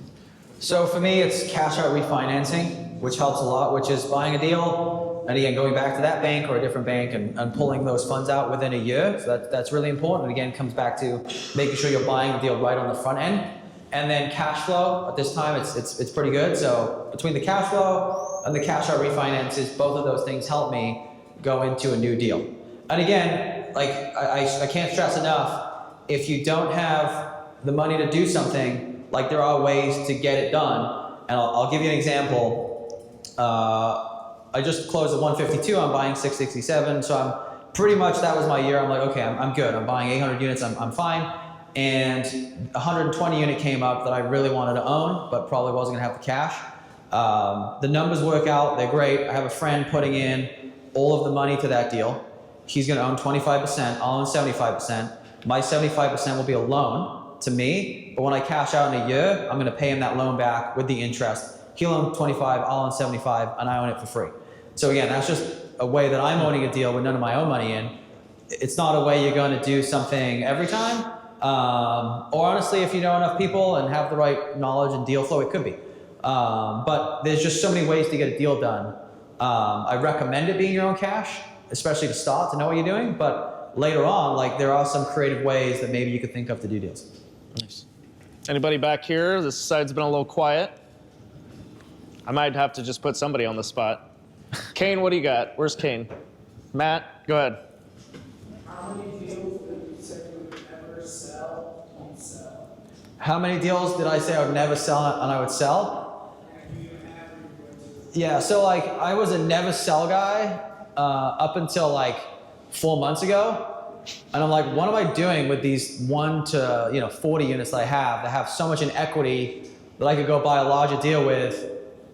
So for me, it's cash out refinancing, which helps a lot, which is buying a deal, and again, going back to that bank or a different bank and pulling those funds out within a year. So that's really important. And again, comes back to making sure you're buying the deal right on the front end. And then cash flow, at this time, it's pretty good. So between the cash flow and the cash out refinances, both of those things help me go into a new deal. And again, like I can't stress enough, if you don't have the money to do something, like there are ways to get it done. And I'll give you an example. I just closed at 152, I'm buying 667. So I'm pretty much, that was my year. I'm like, okay, I'm good. I'm buying 800 units, I'm fine. And 120 unit came up that I really wanted to own, but probably wasn't gonna have the cash. The numbers work out, they're great. I have a friend putting in all of the money to that deal. He's gonna own 25%, I'll own 75%. My 75% will be a loan to me, but when I cash out in a year, I'm gonna pay him that loan back with the interest. He'll own 25, I'll own 75, and I own it for free. So again, that's just a way that I'm owning a deal with none of my own money in. It's not a way you're gonna do something every time. Or honestly, if you know enough people and have the right knowledge and deal flow, it could be. But there's just so many ways to get a deal done. I recommend it being your own cash, especially to start, to know what you're doing, but later on, like there are some creative ways that maybe you could think of to do deals. Nice. Anybody back here? This side's been a little quiet. I might have to just put somebody on the spot. Kane, what do you got? Where's Kane? Matt, go ahead. How many deals did you say you would never sell and sell? How many deals did I say I would never sell and I would sell? Yeah, so like I was a never sell guy up until like 4 months ago. And I'm like, what am I doing with these 1 to 40 units that I have that have so much in equity that I could go buy a larger deal with,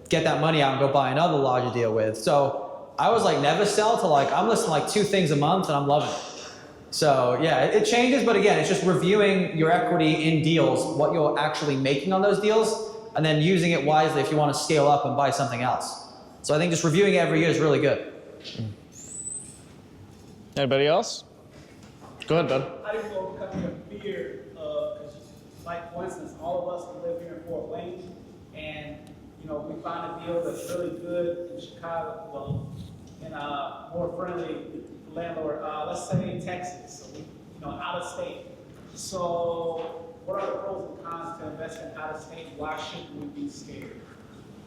get that money out and go buy another larger deal with. So I was like never sell to like, I'm listing like 2 things a month and I'm loving it. So yeah, it changes, but again, it's just reviewing your equity in deals, what you're actually making on those deals, and then using it wisely if you want to scale up and buy something else. So I think just reviewing it every year is really good. Anybody else? Go ahead, bud. How do you overcome your fear of, like for instance, all of us that live here in Fort Wayne, and we find a deal that's really good in Chicago, well, in a more friendly landlord, let's say in Texas, so out of state. So what are the pros and cons to investing out of state? Why shouldn't we be scared?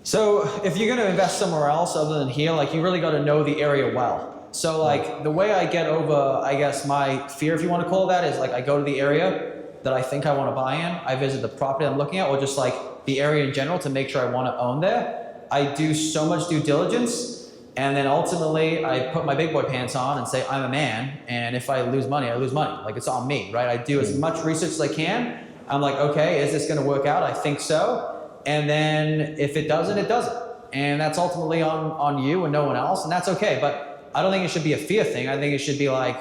So if you're going to invest somewhere else other than here, like you really got to know the area well. So like the way I get over, I guess, my fear, if you want to call it that, is like I go to the area that I think I want to buy in. I visit the property I'm looking at, or just like the area in general to make sure I want to own there. I do so much due diligence, and then ultimately I put my big boy pants on and say I'm a man, and if I lose money, I lose money. Like it's on me, right? I do as much research as I can. I'm like, okay, is this going to work out? I think so. And then if it doesn't, it doesn't. And that's ultimately on you and no one else, and that's okay. But I don't think it should be a fear thing. I think it should be like,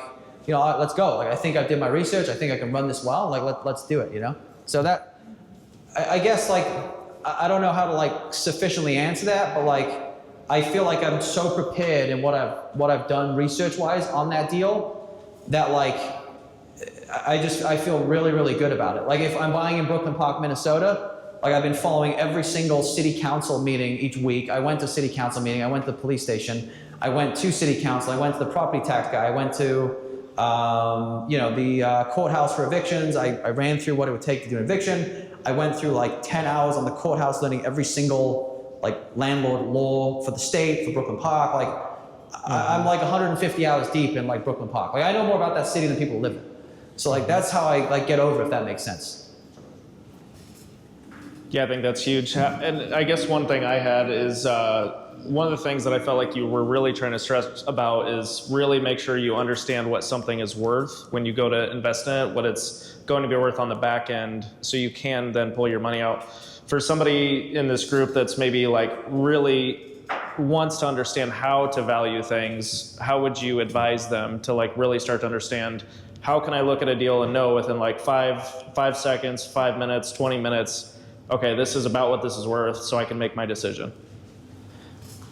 let's go. Like I think I did my research. I think I can run this well. Like let's do it. So that, I guess like I don't know how to like sufficiently answer that, but like I feel like I'm so prepared in what I've done research wise on that deal that like I feel really, really good about it. Like if I'm buying in Brooklyn Park, Minnesota, Like I've been following every single city council meeting each week. I went to city council meeting, I went to the police station, I went to city council, I went to the property tax guy, I went to the courthouse for evictions. I ran through what it would take to do an eviction. I went through like 10 hours on the courthouse learning every single like landlord law for the state, for Brooklyn Park. Like I'm like 150 hours deep in like Brooklyn Park. Like I know more about that city than people who live in. So like that's how I like get over, if that makes sense. Yeah, I think that's huge. And I guess one thing I had is one of the things that I felt like you were really trying to stress about is really make sure you understand what something is worth when you go to invest in it, what it's going to be worth on the back end, so you can then pull your money out. For somebody in this group that's maybe like really wants to understand how to value things, how would you advise them to like really start to understand, how can I look at a deal and know within like 5 seconds, 5 minutes, 20 minutes, okay, this is about what this is worth, so I can make my decision?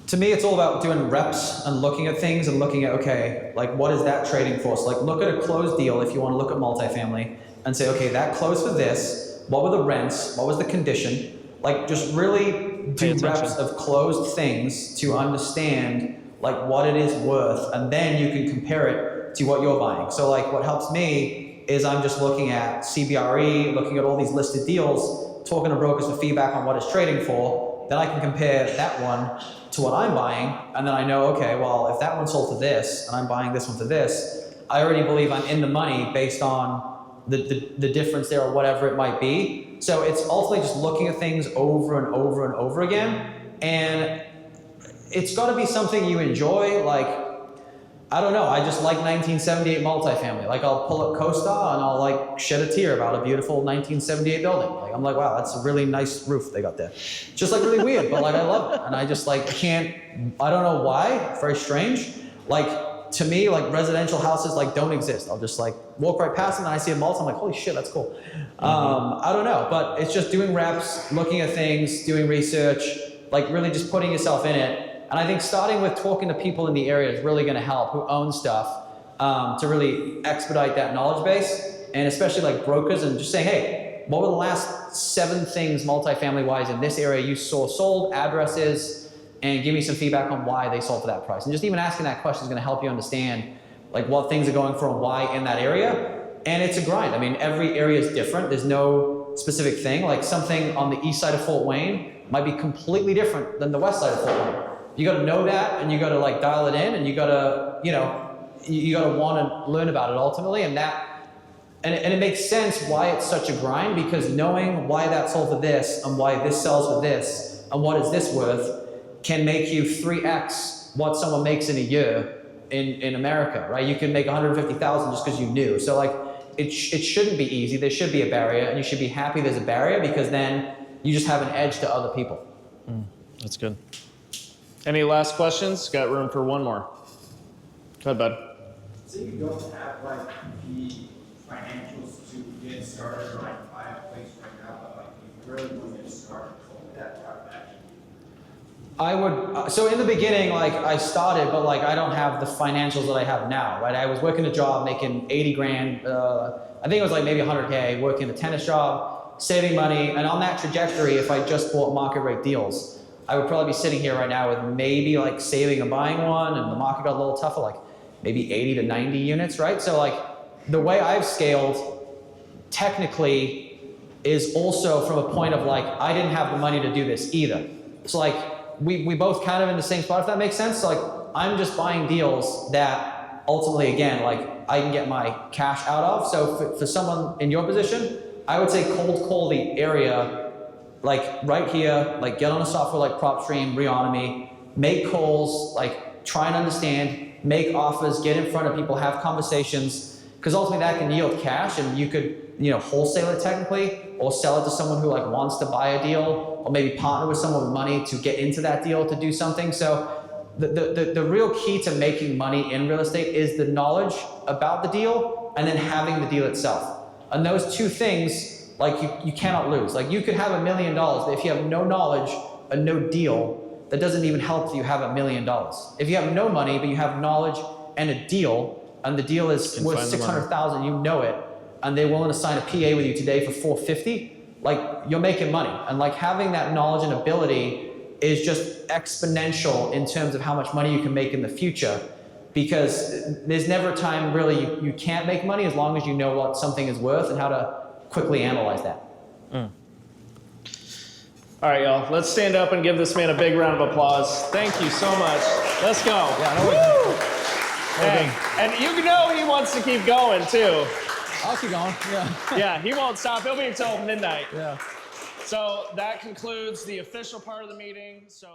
To me, it's all about doing reps and looking at things and looking at, okay, like what is that trading for? So like look at a closed deal if you want to look at multifamily and say, okay, that closed for this, what were the rents, what was the condition? Like just really do reps of closed things to understand like what it is worth, and then you can compare it to what you're buying. So like what helps me is I'm just looking at CBRE, looking at all these listed deals, talking to brokers for feedback on what it's trading for. Then I can compare that one to what I'm buying, and then I know, okay, well, if that one sold for this, and I'm buying this one for this, I already believe I'm in the money based on the difference there or whatever it might be. So it's ultimately just looking at things over and over and over again, and it's got to be something you enjoy. Like, I don't know, I just like 1978 multifamily. Like I'll pull up CoStar and I'll like shed a tear about a beautiful 1978 building. Like I'm like, wow, that's a really nice roof they got there. Just like really weird, but like I love it. And I just like I don't know why, very strange. Like to me, like residential houses like don't exist. I'll just like walk right past them and I see a multi, I'm like, holy shit, that's cool. I don't know, but it's just doing reps, looking at things, doing research, like really just putting yourself in it. And I think starting with talking to people in the area is really going to help who own stuff to really expedite that knowledge base, and especially like brokers, and just saying, hey, what were the last 7 things multifamily wise in this area you saw sold, addresses, and give me some feedback on why they sold for that price. And just even asking that question is going to help you understand like what things are going for and why in that area. And it's a grind. I mean, every area is different. There's no specific thing. Like something on the east side of Fort Wayne might be completely different than the west side of Fort Wayne. You got to know that, and you got to like dial it in, and you got to, you got to want to learn about it ultimately, and it makes sense why it's such a grind, because knowing why that sold for this and why this sells for this and what is this worth can make you 3x what someone makes in a year in America, right? You can make 150,000 just because you knew. So like it shouldn't be easy. There should be a barrier, and you should be happy there's a barrier, because then you just have an edge to other people. That's good. Any last questions? Got room for one more. Go ahead, bud. Say you don't have like the financials to get started or like buy a place right now, but like you really want to get started, so that type of action. I would, so in the beginning, like I started, but like I don't have the financials that I have now, right? I was working a job making 80 grand, I think it was like maybe 100K, working a tennis job, saving money, and on that trajectory, if I just bought market rate deals, I would probably be sitting here right now with maybe like saving and buying one, and the market got a little tougher, like maybe 80 to 90 units, right? So like the way I've scaled technically is also from a point of like, I didn't have the money to do this either. So like we both kind of in the same spot, if that makes sense. So like I'm just buying deals that ultimately, again, like I can get my cash out of. So for someone in your position, I would say cold call the area, like right here, like get on a software like PropStream, Reonomy, make calls, like try and understand, make offers, get in front of people, have conversations, because ultimately that can yield cash, and you could, wholesale it technically, or sell it to someone who like wants to buy a deal, or maybe partner with someone with money to get into that deal to do something. So the real key to making money in real estate is the knowledge about the deal and then having the deal itself. And those two things, like you cannot lose. Like you could have $1 million, but if you have no knowledge and no deal, that doesn't even help you have $1 million. If you have no money, but you have knowledge and a deal, and the deal is worth $600,000, you know it, and they're willing to sign a PA with you today for $450, like you're making money. And like having that knowledge and ability is just exponential in terms of how much money you can make in the future, because there's never a time really you can't make money as long as you know what something is worth and how to quickly analyze that. All right, y'all. Let's stand up and give this man a big round of applause. Thank you so much. Let's go. Hey, and you know he wants to keep going too. I'll keep going. Yeah. Yeah, he won't stop. He'll be until midnight. Yeah. So that concludes the official part of the meeting. So.